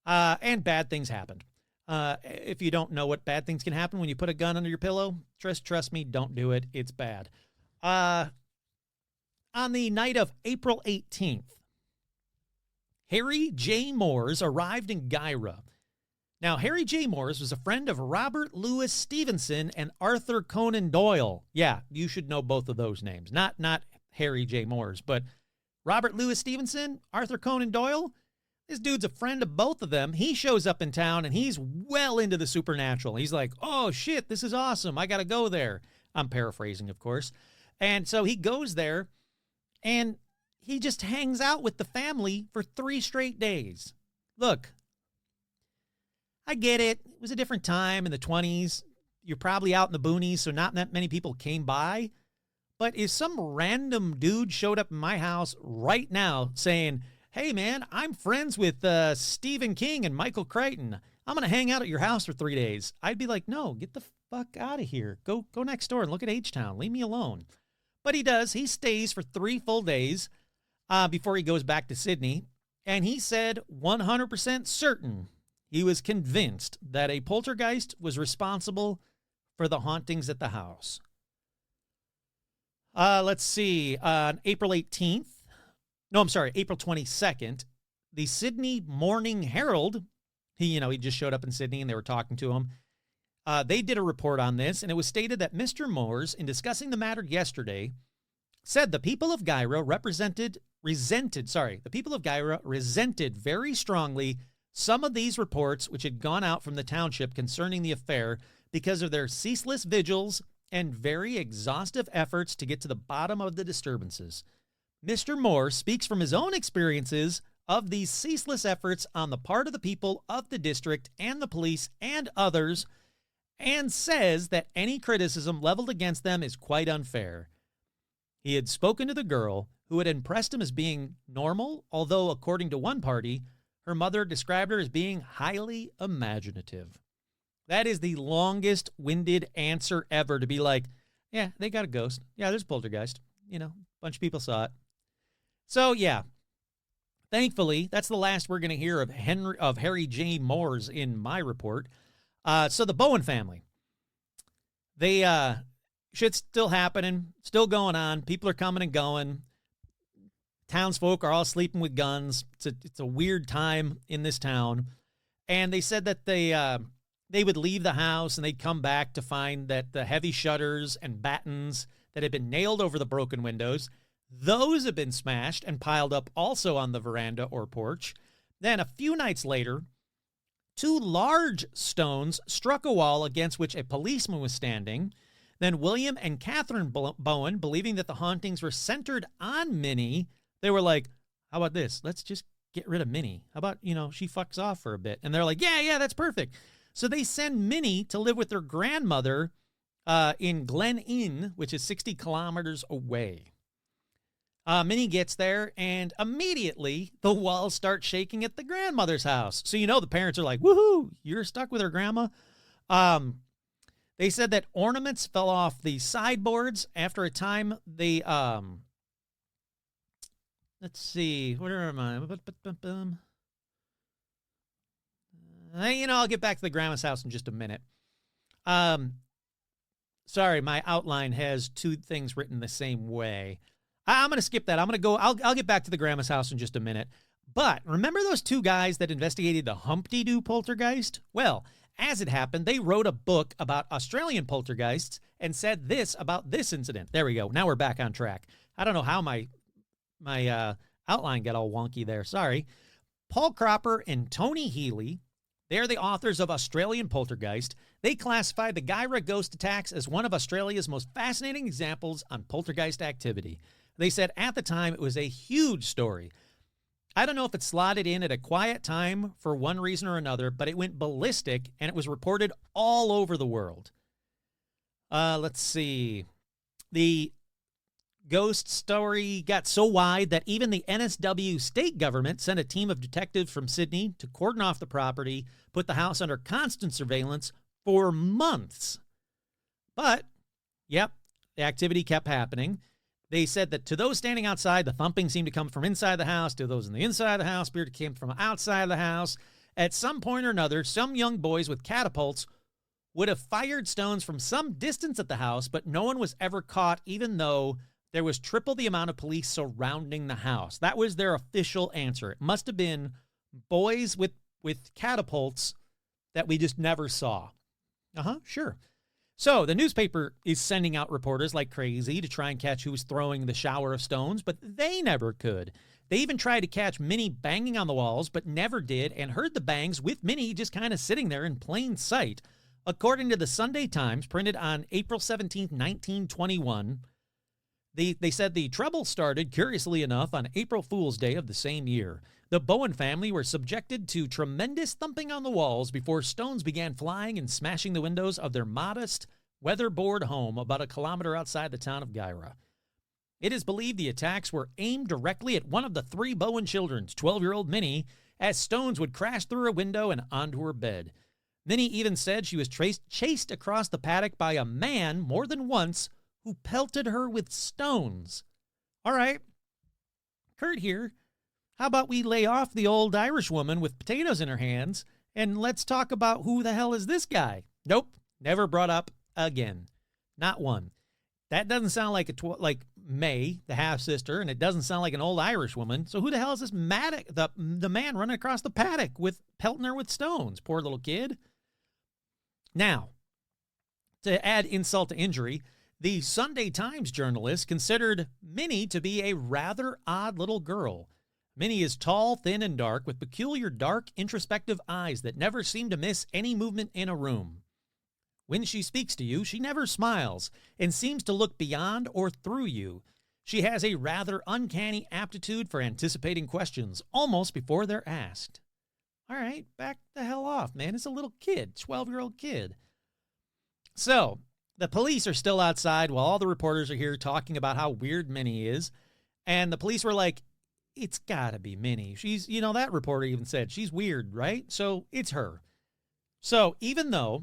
And bad things happened. If you don't know what bad things can happen when you put a gun under your pillow, trust me, don't do it. It's bad. On the night of April 18th, Harry J. Moores arrived in Gyra. Now, Harry J. Moores was a friend of Robert Louis Stevenson and Arthur Conan Doyle. Yeah, you should know both of those names. Not Harry J. Moores, but Robert Louis Stevenson, Arthur Conan Doyle. This dude's a friend of both of them. He shows up in town, and he's well into the supernatural. He's like, oh, shit, this is awesome. I got to go there. I'm paraphrasing, of course. And so he goes there, and he just hangs out with the family for 3 straight days. Look, I get it. It was a different time in the 20s. You're probably out in the boonies, so not that many people came by. But if some random dude showed up in my house right now saying, hey, man, I'm friends with Stephen King and Michael Crichton. I'm going to hang out at your house for 3 days. I'd be like, no, get the fuck out of here. Go next door and look at H-Town. Leave me alone. But he does. He stays for 3 full days before he goes back to Sydney. And he said 100% certain he was convinced that a poltergeist was responsible for the hauntings at the house. Let's see. On April 22nd, the Sydney Morning Herald, he just showed up in Sydney and they were talking to him. They did a report on this, and it was stated that Mr. Moores, in discussing the matter yesterday, said the people of Guyra resented very strongly some of these reports which had gone out from the township concerning the affair because of their ceaseless vigils and very exhaustive efforts to get to the bottom of the disturbances. Mr. Moore speaks from his own experiences of these ceaseless efforts on the part of the people of the district and the police and others, and says that any criticism leveled against them is quite unfair. He had spoken to the girl, who had impressed him as being normal, although, according to one party, her mother described her as being highly imaginative. That is the longest-winded answer ever, to be like, yeah, they got a ghost. Yeah, there's a poltergeist. A bunch of people saw it. So, yeah. Thankfully, that's the last we're going to hear of Harry J. Moores in my report. So the Bowen family, shit's still happening, still going on. People are coming and going. Townsfolk are all sleeping with guns. It's a weird time in this town. And they said that they would leave the house and they'd come back to find that the heavy shutters and battens that had been nailed over the broken windows, those had been smashed and piled up also on the veranda or porch. Then a few nights later, 2 large stones struck a wall against which a policeman was standing. Then William and Catherine Bowen, believing that the hauntings were centered on Minnie, they were like, how about this? Let's just get rid of Minnie. How about, she fucks off for a bit? And they're like, yeah, that's perfect. So they send Minnie to live with their grandmother in Glen Inn, which is 60 kilometers away. Minnie gets there, and immediately the walls start shaking at the grandmother's house. So the parents are like, woohoo, you're stuck with her grandma. They said that ornaments fell off the sideboards. After a time, they, let's see, where am I? I'll get back to the grandma's house in just a minute. Sorry, my outline has 2 things written the same way. I'm going to skip that. I'll get back to the grandma's house in just a minute. But remember those 2 guys that investigated the Humpty-Doo poltergeist? Well, as it happened, they wrote a book about Australian poltergeists and said this about this incident. There we go. Now we're back on track. I don't know how my outline got all wonky there. Sorry. Paul Cropper and Tony Healy, they're the authors of Australian Poltergeist. They classified the Guyra ghost attacks as one of Australia's most fascinating examples on poltergeist activity. They said at the time it was a huge story. I don't know if it slotted in at a quiet time for one reason or another, but it went ballistic and it was reported all over the world. Let's see. The ghost story got so wide that even the NSW state government sent a team of detectives from Sydney to cordon off the property, put the house under constant surveillance for months. But, yep, the activity kept happening. They said that to those standing outside, the thumping seemed to come from inside the house. To those on the inside of the house, spirit came from outside of the house. At some point or another, some young boys with catapults would have fired stones from some distance at the house, but no one was ever caught, even though there was triple the amount of police surrounding the house. That was their official answer. It must have been boys with catapults that we just never saw. Sure. So the newspaper is sending out reporters like crazy to try and catch who was throwing the shower of stones, but they never could. They even tried to catch Minnie banging on the walls, but never did, and heard the bangs with Minnie just kind of sitting there in plain sight. According to the Sunday Times, printed on April 17, 1921, they said the trouble started, curiously enough, on April Fool's Day of the same year. The Bowen family were subjected to tremendous thumping on the walls before stones began flying and smashing the windows of their modest, weatherboard home about a kilometer outside the town of Guyra. It is believed the attacks were aimed directly at one of the 3 Bowen children, 12-year-old Minnie, as stones would crash through a window and onto her bed. Minnie even said she was chased across the paddock by a man more than once who pelted her with stones. All right, Kurt here. How about we lay off the old Irish woman with potatoes in her hands, and let's talk about who the hell is this guy? Nope, never brought up again. Not one. That doesn't sound like like May, the half-sister, and it doesn't sound like an old Irish woman. So who the hell is this the man running across the paddock pelting her with stones? Poor little kid. Now, to add insult to injury, the Sunday Times journalist considered Minnie to be a rather odd little girl. Minnie is tall, thin, and dark, with peculiar dark, introspective eyes that never seem to miss any movement in a room. When she speaks to you, she never smiles and seems to look beyond or through you. She has a rather uncanny aptitude for anticipating questions almost before they're asked. All right, back the hell off, man. It's a little kid, 12-year-old kid. So, the police are still outside while all the reporters are here talking about how weird Minnie is. And the police were like, it's gotta be Minnie. She's, that reporter even said, she's weird, right? So, it's her. So, even though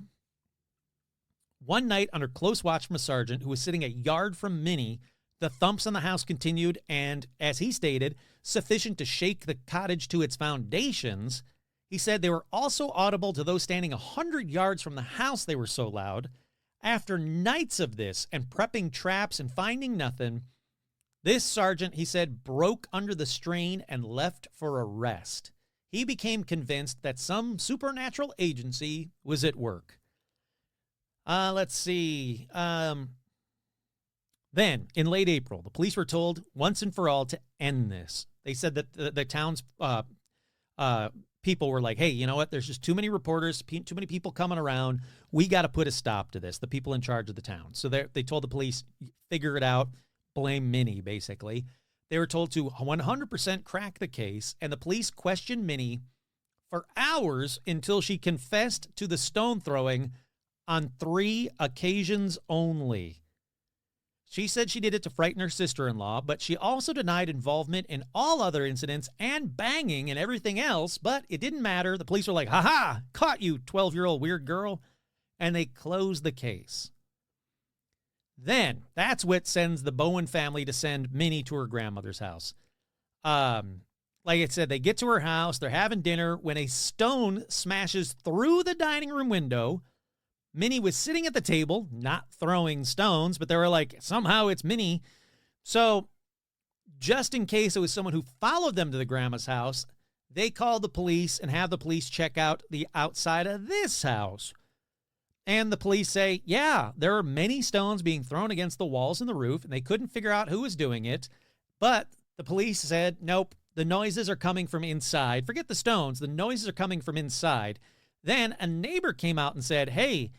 one night, under close watch from a sergeant who was sitting a yard from Minnie, the thumps on the house continued and, as he stated, sufficient to shake the cottage to its foundations. He said they were also audible to those standing 100 yards from the house. They were so loud. After nights of this and prepping traps and finding nothing, this sergeant, he said, broke under the strain and left for a rest. He became convinced that some supernatural agency was at work. Let's see. Then, in late April, the police were told once and for all to end this. They said that the town's people were like, hey, you know what? There's just too many reporters, too many people coming around. We got to put a stop to this, the people in charge of the town. So they told the police, figure it out, blame Minnie, basically. They were told to 100% crack the case, and the police questioned Minnie for hours until she confessed to the stone throwing on 3 occasions only. She said she did it to frighten her sister-in-law, but she also denied involvement in all other incidents and banging and everything else, but it didn't matter. The police were like, ha-ha, caught you, 12-year-old weird girl, and they closed the case. Then, that's what sends the Bowen family to send Minnie to her grandmother's house. Like I said, they get to her house, they're having dinner, when a stone smashes through the dining room window. Minnie was sitting at the table, not throwing stones, but they were like, somehow it's Minnie. So, just in case it was someone who followed them to the grandma's house, they called the police and have the police check out the outside of this house. And the police say, yeah, there are many stones being thrown against the walls and the roof, and they couldn't figure out who was doing it. But the police said, nope, the noises are coming from inside. Forget the stones, the noises are coming from inside. Then a neighbor came out and said, hey,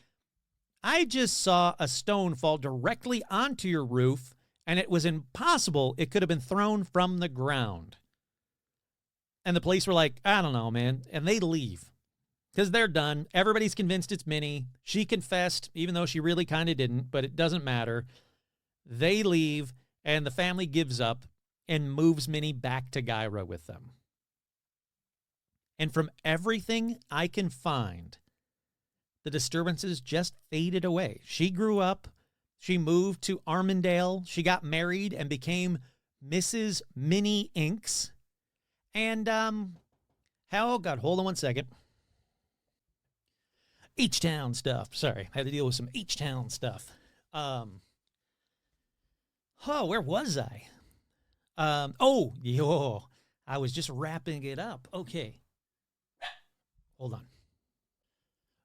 I just saw a stone fall directly onto your roof, and it was impossible. It could have been thrown from the ground. And the police were like, I don't know, man. And they leave because they're done. Everybody's convinced it's Minnie. She confessed, even though she really kind of didn't, but it doesn't matter. They leave, and the family gives up and moves Minnie back to Gyra with them. And from everything I can find, the disturbances just faded away. She grew up. She moved to Armandale. She got married and became Mrs. Minnie Inks. And, oh, God, hold on one second. H-Town stuff. Sorry, I had to deal with some H-Town stuff. Where was I? I was just wrapping it up. Okay. Hold on.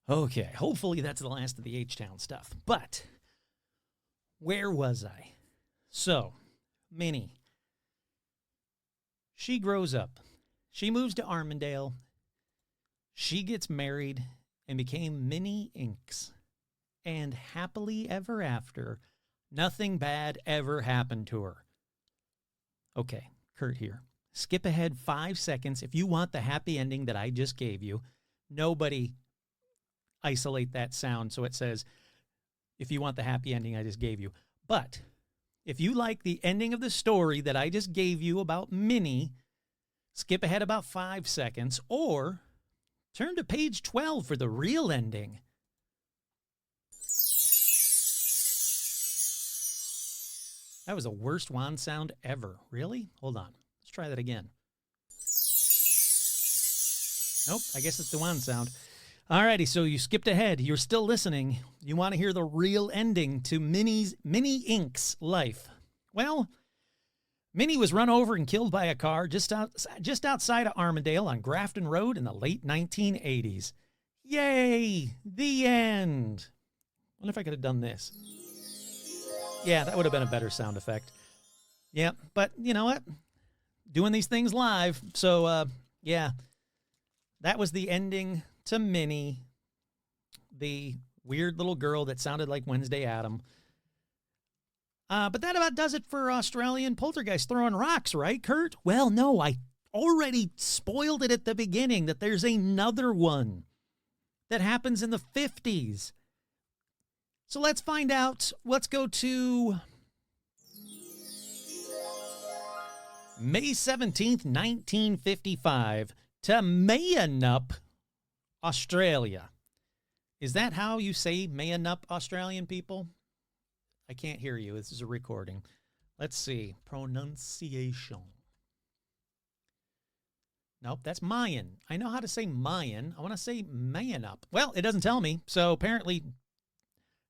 Okay, hopefully that's the last of the H-Town stuff. But where was I? So, Minnie. She grows up. She moves to Armandale. She gets married and became Minnie Inks. And happily ever after, nothing bad ever happened to her. Okay, Kurt here. Skip ahead 5 seconds if you want the happy ending that I just gave you. Nobody isolate that sound so it says, if you want the happy ending I just gave you. But if you like the ending of the story that I just gave you about Minnie, skip ahead about 5 seconds or turn to page 12 for the real ending. That was the worst wand sound ever. Really? Hold on. Let's try that again. Nope, I guess it's the wand sound. Alrighty, so you skipped ahead. You're still listening. You want to hear the real ending to Minnie Ink's life. Well, Minnie was run over and killed by a car just outside of Armandale on Grafton Road in the late 1980s. Yay! The end. I wonder if I could have done this. Yeah, that would have been a better sound effect. Yeah, but you know what? Doing these things live. So, yeah, that was the ending to Minnie, the weird little girl that sounded like Wednesday Adam. But that about does it for Australian poltergeist throwing rocks, right, Kurt? Well, no, I already spoiled it at the beginning that there's another one that happens in the 50s. So let's find out. Let's go to May 17th, 1955, to Mayunup, Australia. Is that how you say Mayunup, Australian people? I can't hear you. This is a recording. Let's see. Pronunciation. Nope, that's Mayan. I know how to say Mayan. I want to say Mayunup. Well, it doesn't tell me. So apparently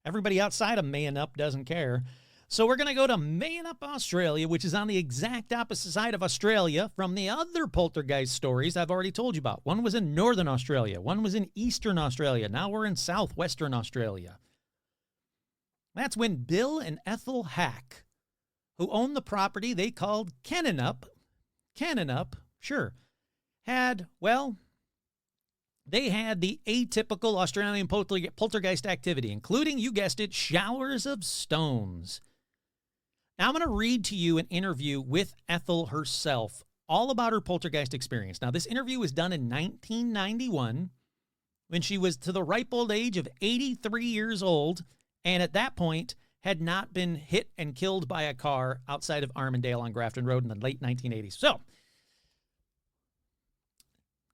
everybody outside of Mayunup doesn't care. So we're going to go to Mayunup, Australia, which is on the exact opposite side of Australia from the other poltergeist stories I've already told you about. One was in northern Australia. One was in eastern Australia. Now we're in southwestern Australia. That's when Bill and Ethel Hack, who owned the property they called Cannonup, sure, they had the atypical Australian poltergeist activity, including, you guessed it, showers of stones. Now I'm going to read to you an interview with Ethel herself, all about her poltergeist experience. Now, this interview was done in 1991 when she was to the ripe old age of 83 years old, and at that point had not been hit and killed by a car outside of Armandale on Grafton Road in the late 1980s. So,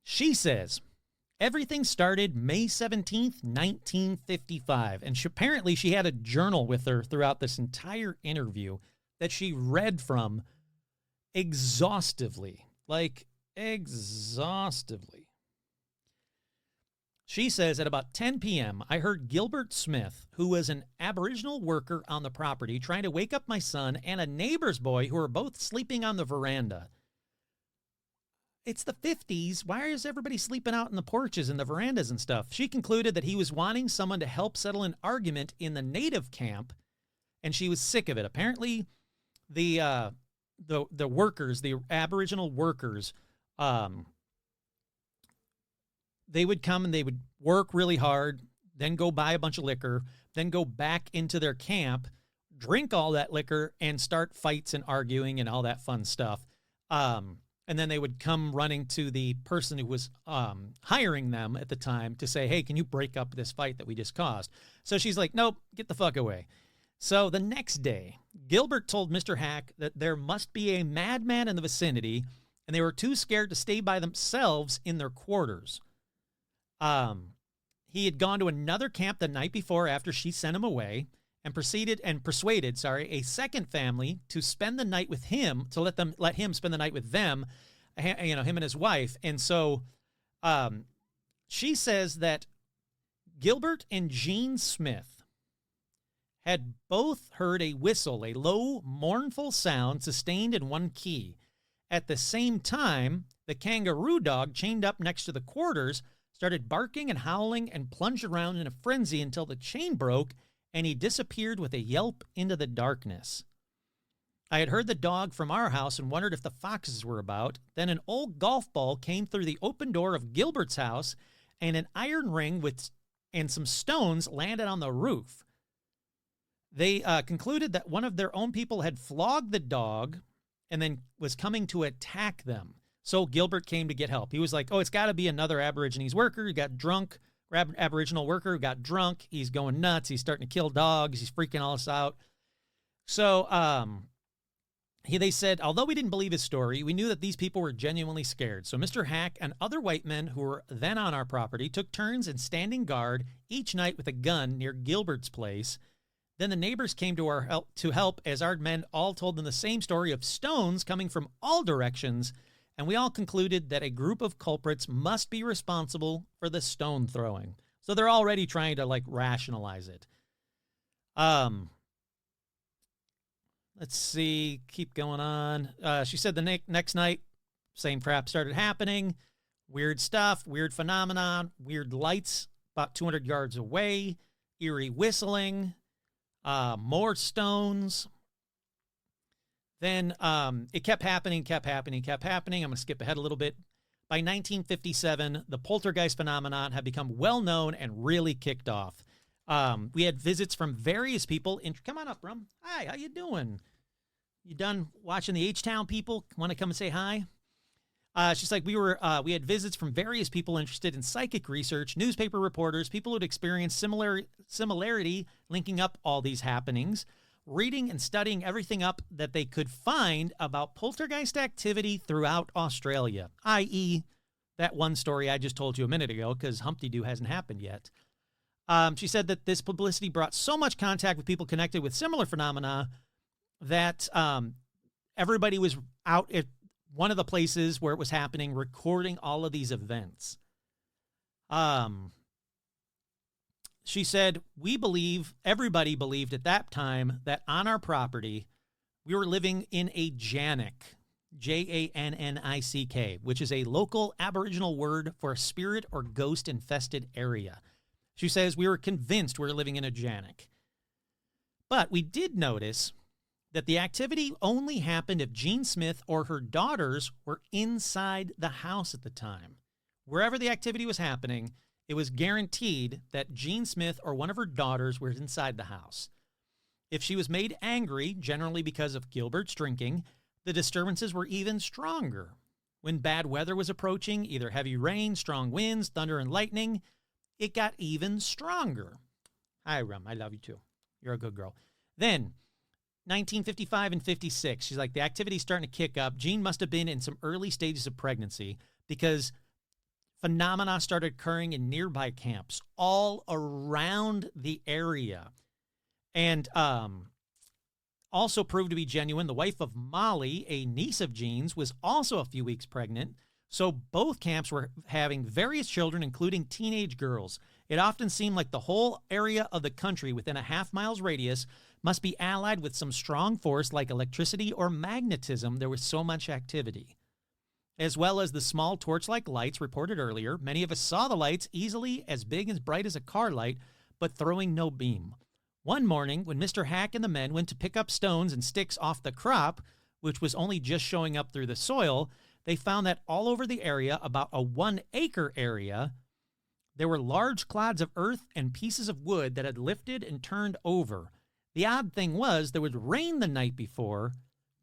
she says, everything started May 17th, 1955, and apparently she had a journal with her throughout this entire interview that she read from exhaustively, She says, at about 10 p.m., I heard Gilbert Smith, who was an Aboriginal worker on the property, trying to wake up my son and a neighbor's boy who were both sleeping on the veranda. It's the 50s. Why is everybody sleeping out in the porches and the verandas and stuff? She concluded that he was wanting someone to help settle an argument in the native camp, and she was sick of it. Apparently, the workers, the Aboriginal workers, they would come and they would work really hard, then go buy a bunch of liquor, then go back into their camp, drink all that liquor, and start fights and arguing and all that fun stuff. And then they would come running to the person who was hiring them at the time to say, hey, can you break up this fight that we just caused? So she's like, nope, get the fuck away. So the next day, Gilbert told Mr. Hack that there must be a madman in the vicinity, and they were too scared to stay by themselves in their quarters. He had gone to another camp the night before after she sent him away, and persuaded a second family to spend the night with him, to let him spend the night with them, him and his wife. And so she says that Gilbert and Jean Smith had both heard a whistle, a low, mournful sound sustained in one key. At the same time, the kangaroo dog chained up next to the quarters started barking and howling and plunged around in a frenzy until the chain broke and he disappeared with a yelp into the darkness. I had heard the dog from our house and wondered if the foxes were about. Then an old golf ball came through the open door of Gilbert's house, and an iron ring and some stones landed on the roof. They concluded that one of their own people had flogged the dog and then was coming to attack them. So Gilbert came to get help. He was like, oh, it's got to be another Aborigines worker who got drunk, Aboriginal worker who got drunk. He's going nuts. He's starting to kill dogs. He's freaking all us out. So they said, although we didn't believe his story, we knew that these people were genuinely scared. So Mr. Hack and other white men who were then on our property took turns in standing guard each night with a gun near Gilbert's place. Then the neighbors came to our help as our men all told them the same story of stones coming from all directions and we all concluded that a group of culprits must be responsible for the stone throwing. So they're already trying to, like, rationalize it. Let's see. Keep going on. She said the next night, same crap started happening. Weird stuff, weird phenomenon, weird lights about 200 yards away, eerie whistling, more stones. Then it kept happening. I'm going to skip ahead a little bit. By 1957, the poltergeist phenomenon had become well known and really kicked off. We had visits from various people. Come on up, Brum. Hi, how you doing? You done watching the H-Town people? Want to come and say hi? She's like, we had visits from various people interested in psychic research, newspaper reporters, people who'd experienced similarity linking up all these happenings, reading and studying everything up that they could find about poltergeist activity throughout Australia, i.e., that one story I just told you a minute ago, because Humpty Doo hasn't happened yet. She said that this publicity brought so much contact with people connected with similar phenomena that everybody was out at one of the places where it was happening, recording all of these events. She said, everybody believed at that time that on our property, we were living in a Jannick, Jannick, which is a local Aboriginal word for a spirit or ghost-infested area. She says, we were convinced we were living in a Jannick. But we did notice that the activity only happened if Jean Smith or her daughters were inside the house at the time. Wherever the activity was happening, it was guaranteed that Jean Smith or one of her daughters were inside the house. If she was made angry, generally because of Gilbert's drinking, the disturbances were even stronger. When bad weather was approaching, either heavy rain, strong winds, thunder, and lightning, it got even stronger. Hi, Rum. I love you too. You're a good girl. Then, 1955 and 56, she's like, the activity's starting to kick up. Jean must have been in some early stages of pregnancy because phenomena started occurring in nearby camps all around the area. And also proved to be genuine. The wife of Molly, a niece of Jean's, was also a few weeks pregnant. So both camps were having various children, including teenage girls. It often seemed like the whole area of the country within a half-mile's radius must be allied with some strong force like electricity or magnetism. There was so much activity. As well as the small torch-like lights reported earlier. Many of us saw the lights easily as big and bright as a car light, but throwing no beam. One morning, when Mr. Hack and the men went to pick up stones and sticks off the crop, which was only just showing up through the soil, they found that all over the area, about a 1-acre area, there were large clods of earth and pieces of wood that had lifted and turned over. The odd thing was there was rain the night before,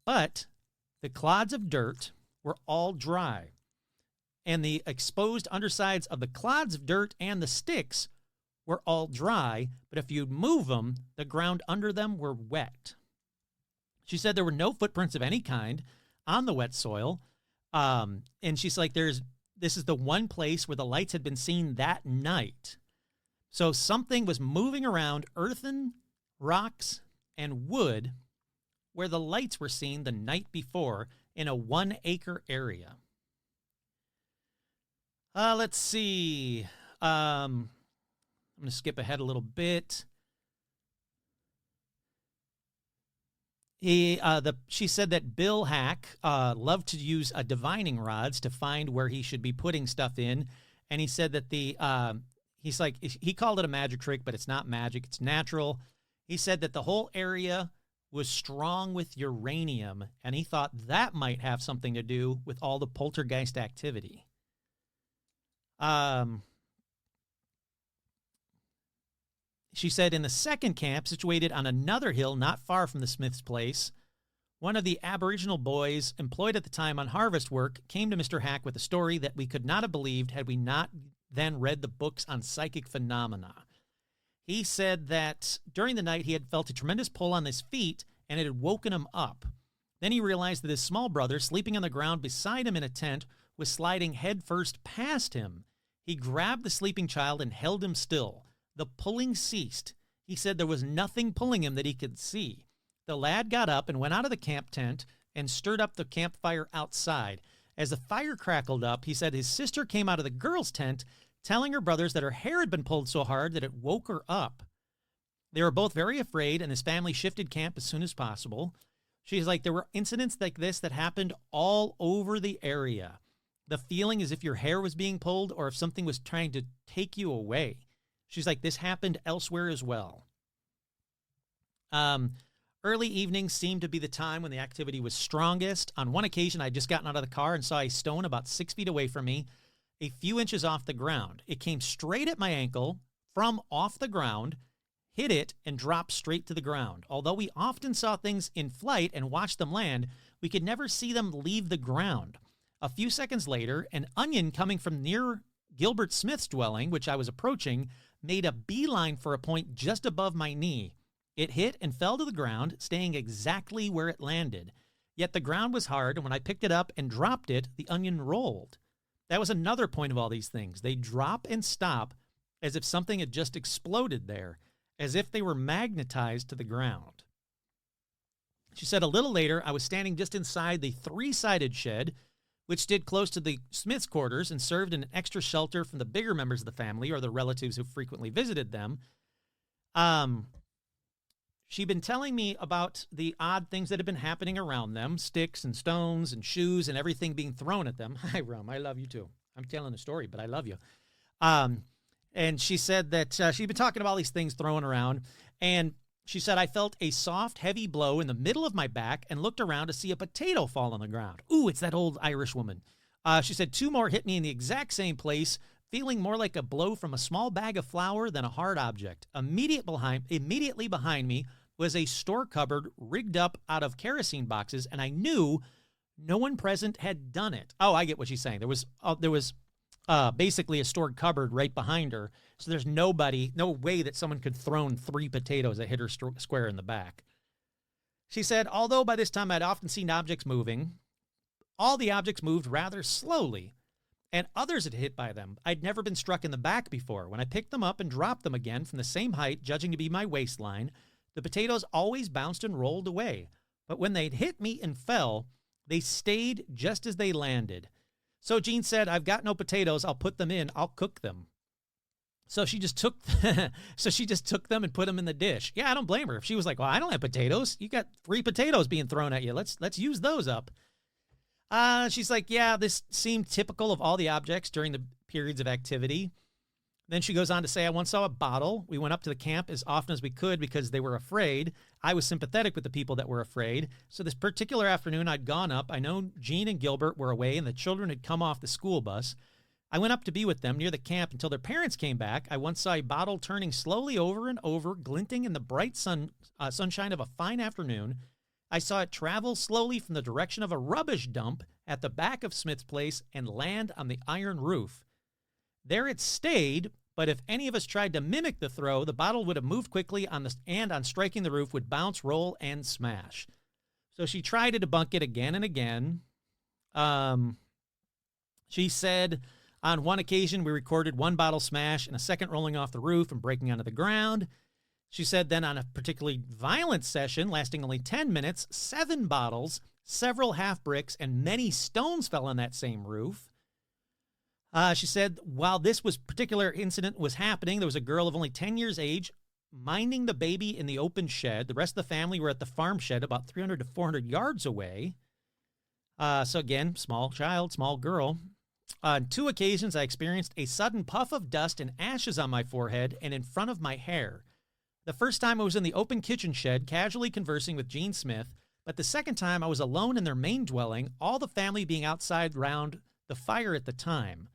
but the clods of dirt were all dry. And the exposed undersides of the clods of dirt and the sticks were all dry, but if you'd move them, the ground under them were wet. She said there were no footprints of any kind on the wet soil. And she's like, this is the one place where the lights had been seen that night. So something was moving around earthen, rocks, and wood where the lights were seen the night before in a 1-acre area. Let's see. I'm going to skip ahead a little bit. She said that Bill Hack loved to use divining rods to find where he should be putting stuff in, and he said that he called it a magic trick, but it's not magic; it's natural. He said that the whole area was strong with uranium, and he thought that might have something to do with all the poltergeist activity. She said in the second camp, situated on another hill not far from the Smith's place, one of the Aboriginal boys employed at the time on harvest work came to Mr. Hack with a story that we could not have believed had we not then read the books on psychic phenomena. He said that during the night he had felt a tremendous pull on his feet and it had woken him up. Then he realized that his small brother, sleeping on the ground beside him in a tent, was sliding headfirst past him. He grabbed the sleeping child and held him still. The pulling ceased. He said there was nothing pulling him that he could see. The lad got up and went out of the camp tent and stirred up the campfire outside. As the fire crackled up, he said his sister came out of the girls' tent telling her brothers that her hair had been pulled so hard that it woke her up. They were both very afraid, and his family shifted camp as soon as possible. She's like, there were incidents like this that happened all over the area. The feeling as if your hair was being pulled or if something was trying to take you away. She's like, this happened elsewhere as well. Early evenings seemed to be the time when the activity was strongest. On one occasion, I'd just gotten out of the car and saw a stone about 6 feet away from me, a few inches off the ground. It came straight at my ankle from off the ground, hit it, and dropped straight to the ground. Although we often saw things in flight and watched them land, we could never see them leave the ground. A few seconds later, an onion coming from near Gilbert Smith's dwelling, which I was approaching, made a beeline for a point just above my knee. It hit and fell to the ground, staying exactly where it landed. Yet the ground was hard, and when I picked it up and dropped it, the onion rolled. That was another point of all these things. They drop and stop as if something had just exploded there, as if they were magnetized to the ground. She said a little later, I was standing just inside the 3-sided shed, which stood close to the Smith's quarters and served an extra shelter from the bigger members of the family or the relatives who frequently visited them. She'd been telling me about the odd things that had been happening around them, sticks and stones and shoes and everything being thrown at them. Hi, Rum, I love you too. I'm telling a story, but I love you. And she said that she'd been talking about all these things thrown around, and she said, I felt a soft, heavy blow in the middle of my back and looked around to see a potato fall on the ground. Ooh, it's that old Irish woman. She said 2 more hit me in the exact same place, feeling more like a blow from a small bag of flour than a hard object. Immediately behind me was a store cupboard rigged up out of kerosene boxes, and I knew no one present had done it. Oh, I get what she's saying. There was basically a stored cupboard right behind her, so there's no way that someone could thrown 3 potatoes that hit her square in the back. She said, although by this time I'd often seen objects moving, all the objects moved rather slowly, and others had hit by them. I'd never been struck in the back before. When I picked them up and dropped them again from the same height, judging to be my waistline, the potatoes always bounced and rolled away. But when they'd hit me and fell, they stayed just as they landed. So Jean said, I've got no potatoes. I'll put them in. I'll cook them. So she just took them and put them in the dish. Yeah, I don't blame her. If she was like, well, I don't have potatoes. You got 3 potatoes being thrown at you. Let's use those up. She's like, yeah, this seemed typical of all the objects during the periods of activity. Then she goes on to say, I once saw a bottle. We went up to the camp as often as we could because they were afraid. I was sympathetic with the people that were afraid. So this particular afternoon, I'd gone up. I know Jean and Gilbert were away, and the children had come off the school bus. I went up to be with them near the camp until their parents came back. I once saw a bottle turning slowly over and over, glinting in the bright sunshine of a fine afternoon. I saw it travel slowly from the direction of a rubbish dump at the back of Smith's place and land on the iron roof. There it stayed, but if any of us tried to mimic the throw, the bottle would have moved quickly and on striking the roof would bounce, roll, and smash. So she tried to debunk it again and again. She said on one occasion we recorded 1 bottle smash and a second rolling off the roof and breaking onto the ground. She said then on a particularly violent session lasting only 10 minutes, 7 bottles, several half bricks, and many stones fell on that same roof. She said, while this particular incident was happening, there was a girl of only 10 years age minding the baby in the open shed. The rest of the family were at the farm shed about 300 to 400 yards away. So again, small child, small girl. On 2 occasions, I experienced a sudden puff of dust and ashes on my forehead and in front of my hair. The first time I was in the open kitchen shed, casually conversing with Jean Smith, but the second time I was alone in their main dwelling, all the family being outside round the fire at the time.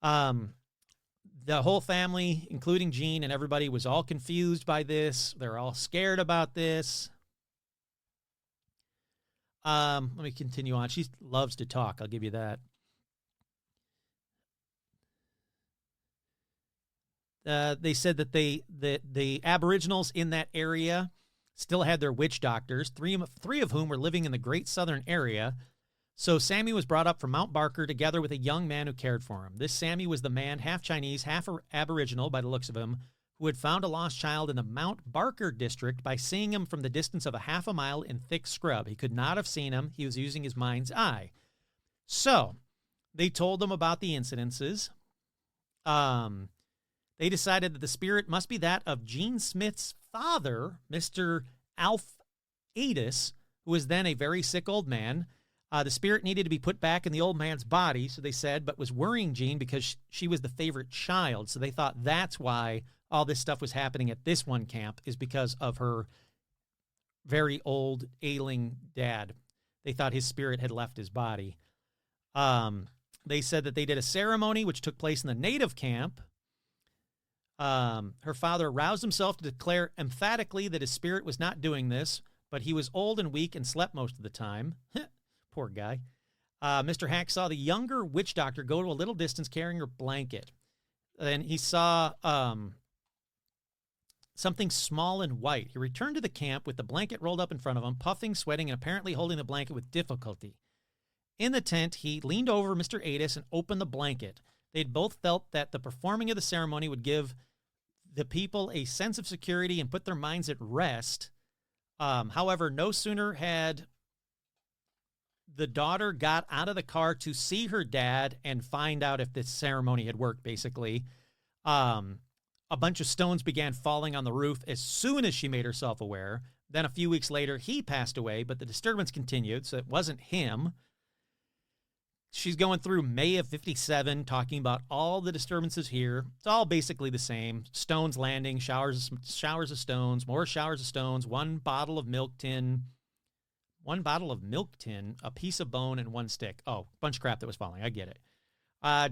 The whole family, including Jean and everybody, was all confused by this. They're all scared about this. Let me continue on. She loves to talk. I'll give you that. They said that the Aboriginals in that area still had their witch doctors, three of whom were living in the Great Southern area. So Sammy was brought up from Mount Barker together with a young man who cared for him. This Sammy was the man, half Chinese, half Aboriginal by the looks of him, who had found a lost child in the Mount Barker district by seeing him from the distance of a half a mile in thick scrub. He could not have seen him. He was using his mind's eye. So they told them about the incidences. They decided that the spirit must be that of Gene Smith's father, Mr. Alf Adis, who was then a very sick old man. The spirit needed to be put back in the old man's body, so they said, but was worrying Jean because she was the favorite child. So they thought that's why all this stuff was happening at this one camp, is because of her very old, ailing dad. They thought his spirit had left his body. They said that they did a ceremony which took place in the native camp. Her father roused himself to declare emphatically that his spirit was not doing this, but he was old and weak and slept most of the time. Poor guy. Mr. Hack saw the younger witch doctor go to a little distance carrying her blanket. And he saw something small and white. He returned to the camp with the blanket rolled up in front of him, puffing, sweating, and apparently holding the blanket with difficulty. In the tent, he leaned over Mr. Adis and opened the blanket. They'd both felt that the performing of the ceremony would give the people a sense of security and put their minds at rest. However, no sooner had the daughter got out of the car to see her dad and find out if this ceremony had worked, basically, a bunch of stones began falling on the roof as soon as she made herself aware. Then a few weeks later, he passed away, but the disturbance continued, so it wasn't him. She's going through May of 57, talking about all the disturbances here. It's all basically the same. Stones landing, showers of stones, more showers of stones, one bottle of milk tin, a piece of bone, and one stick. Oh, bunch of crap that was falling. I get it.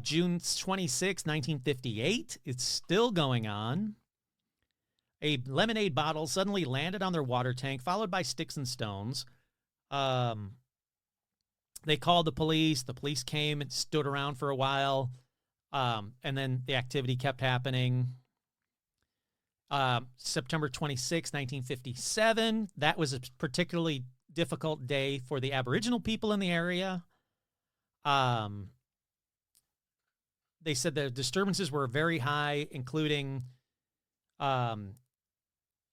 June 26, 1958. It's still going on. A lemonade bottle suddenly landed on their water tank, followed by sticks and stones. They called the police. The police came and stood around for a while. And then the activity kept happening. September 26, 1957. That was a particularly difficult day for the Aboriginal people in the area. They said the disturbances were very high, including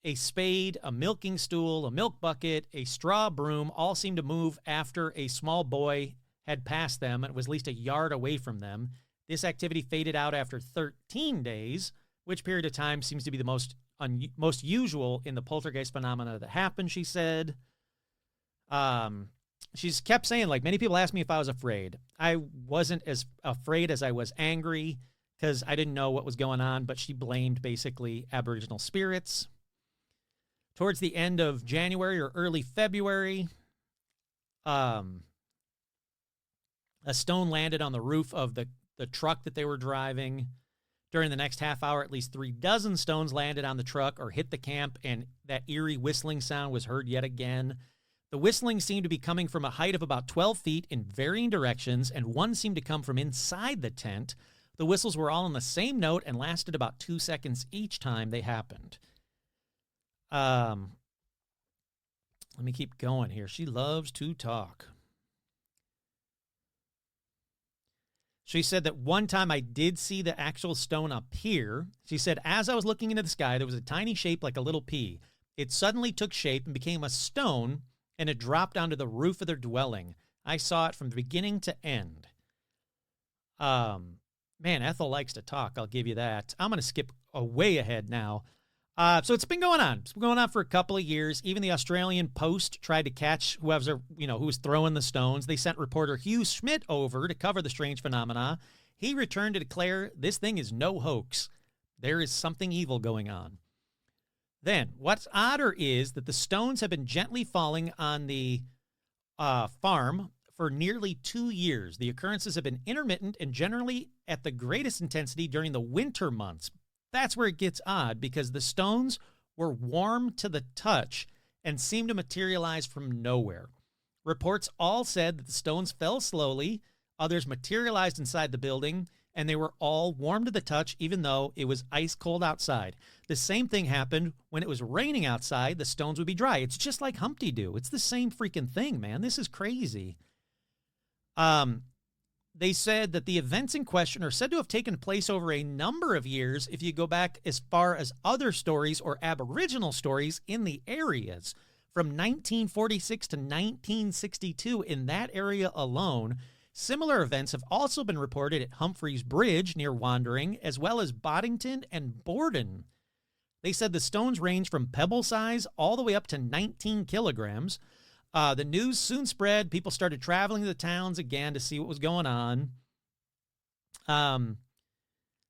a spade, a milking stool, a milk bucket, a straw broom, all seemed to move after a small boy had passed them and was at least a yard away from them. This activity faded out after 13 days, which period of time seems to be the most usual in the poltergeist phenomena that happened, she said. She's kept saying, like, many people asked me if I was afraid. I wasn't as afraid as I was angry because I didn't know what was going on, but she blamed basically Aboriginal spirits. Towards the end of January or early February, a stone landed on the roof of the truck that they were driving. During the next half hour, at least 36 stones landed on the truck or hit the camp, and that eerie whistling sound was heard yet again. The whistling seemed to be coming from a height of about 12 feet in varying directions, and one seemed to come from inside the tent. The whistles were all on the same note and lasted about 2 seconds each time they happened. Let me keep going here. She loves to talk. She said that one time I did see the actual stone appear. She said, as I was looking into the sky, there was a tiny shape like a little pea. It suddenly took shape and became a stone, and it dropped onto the roof of their dwelling. I saw it from the beginning to end. Man, Ethel likes to talk, I'll give you that. I'm going to skip way ahead now. So it's been going on. It's been going on for a couple of years. Even the Australian Post tried to catch who was throwing the stones. They sent reporter Hugh Schmidt over to cover the strange phenomena. He returned to declare this thing is no hoax. There is something evil going on. Then, what's odder is that the stones have been gently falling on the farm for nearly 2 years. The occurrences have been intermittent and generally at the greatest intensity during the winter months. That's where it gets odd, because the stones were warm to the touch and seemed to materialize from nowhere. Reports all said that the stones fell slowly, others materialized inside the building, and they were all warm to the touch even though it was ice cold outside. The same thing happened when it was raining outside. The stones would be dry. It's just like Humpty Doo. It's the same freaking thing, man. This is crazy. They said that the events in question are said to have taken place over a number of years if you go back as far as other stories or Aboriginal stories in the areas. From 1946 to 1962 in that area alone, Similar events have also been reported at Humphreys Bridge near Wandering, as well as Boddington and Borden. They said the stones range from pebble size all the way up to 19 kilograms. The news soon spread. People started traveling to the towns again to see what was going on.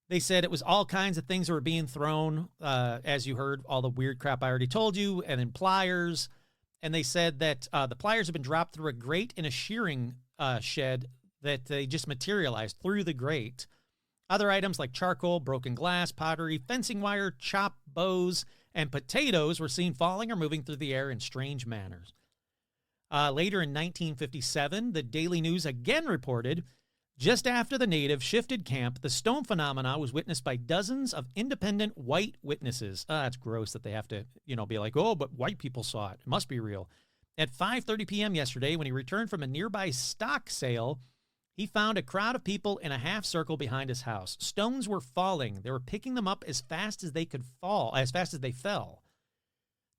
They said it was all kinds of things that were being thrown, as you heard, all the weird crap I already told you, and then pliers. And they said that the pliers have been dropped through a grate in a shearing shed that they just materialized through the grate. Other items like charcoal, broken glass, pottery, fencing wire, chopped bows, and potatoes were seen falling or moving through the air in strange manners. Later in 1957, the Daily News again reported, just after the natives shifted camp, the stone phenomena was witnessed by dozens of independent white witnesses. That's gross that they have to, be like, oh, but white people saw it. It must be real. At 5:30 p.m. yesterday, when he returned from a nearby stock sale, he found a crowd of people in a half circle behind his house. Stones were falling. They were picking them up as fast as they could fall, as fast as they fell.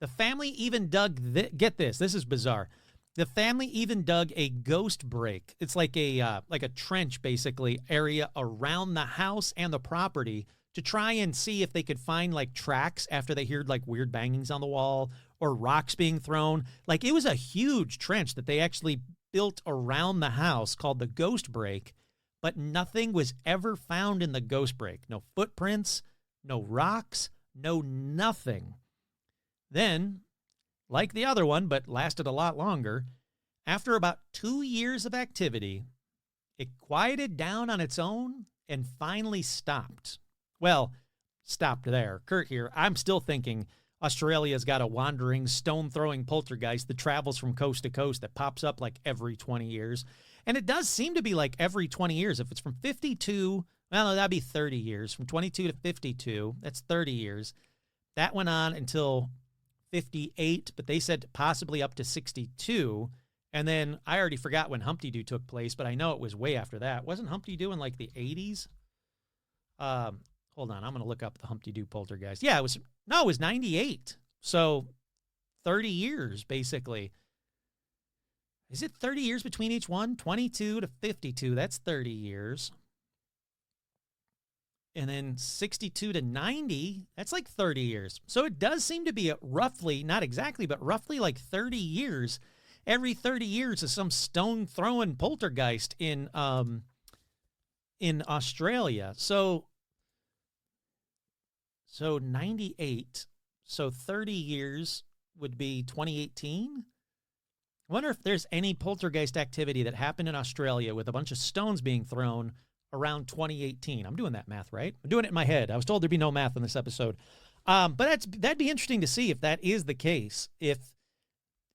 The family even dug, get this is bizarre. The family even dug a ghost break. It's like a trench, basically, area around the house and the property to try and see if they could find, like, tracks after they heard, like, weird bangings on the wall or rocks being thrown. Like, it was a huge trench that they actually built around the house called the ghost break, but nothing was ever found in the ghost break. No footprints, no rocks, no nothing. Then, like the other one, but lasted a lot longer, after about 2 years of activity, it quieted down on its own and finally stopped. Well, stopped there. Kurt here. I'm still thinking Australia's got a wandering, stone-throwing poltergeist that travels from coast to coast that pops up like every 20 years. And it does seem to be like every 20 years. If it's from 52, well, that'd be 30 years. From 22 to 52, that's 30 years. That went on until 58, but they said possibly up to 62. And then I already forgot when Humpty Doo took place, but I know it was way after that. Wasn't Humpty Doo in like the 80s? Hold on, I'm going to look up the Humpty Doo poltergeist. Yeah, it was 98. So 30 years, basically. Is it 30 years between each one? 22 to 52, that's 30 years. And then 62 to 90, that's like 30 years. So it does seem to be roughly, not exactly, but roughly like 30 years. Every 30 years is some stone-throwing poltergeist in Australia. So 98, so 30 years would be 2018. I wonder if there's any poltergeist activity that happened in Australia with a bunch of stones being thrown around 2018. I'm doing that math, right? I'm doing it in my head. I was told there'd be no math in this episode. But that'd be interesting to see if that is the case. If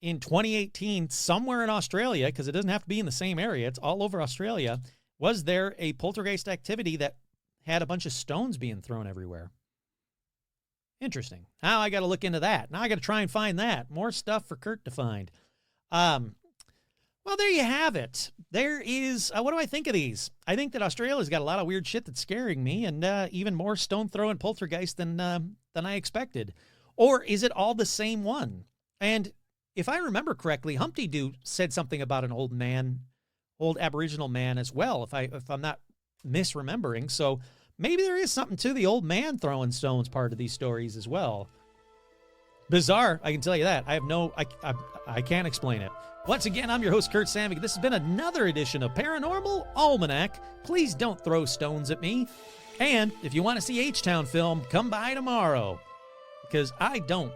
in 2018, somewhere in Australia, because it doesn't have to be in the same area, it's all over Australia, was there a poltergeist activity that had a bunch of stones being thrown everywhere? Interesting. Now I got to look into that. Now I got to try and find that. More stuff for Kurt to find. Well, there you have it. There is, what do I think of these? I think that Australia's got a lot of weird shit that's scaring me, and even more stone-throwing poltergeist than I expected. Or is it all the same one? And if I remember correctly, Humpty Doo said something about an old Aboriginal man as well, if I'm not misremembering. So maybe there is something to the old man throwing stones part of these stories as well. Bizarre, I can tell you that. I can't explain it. Once again, I'm your host, Kurt Samick. This has been another edition of Paranormal Almanac. Please don't throw stones at me. And if you want to see H-Town film, come by tomorrow, because I don't.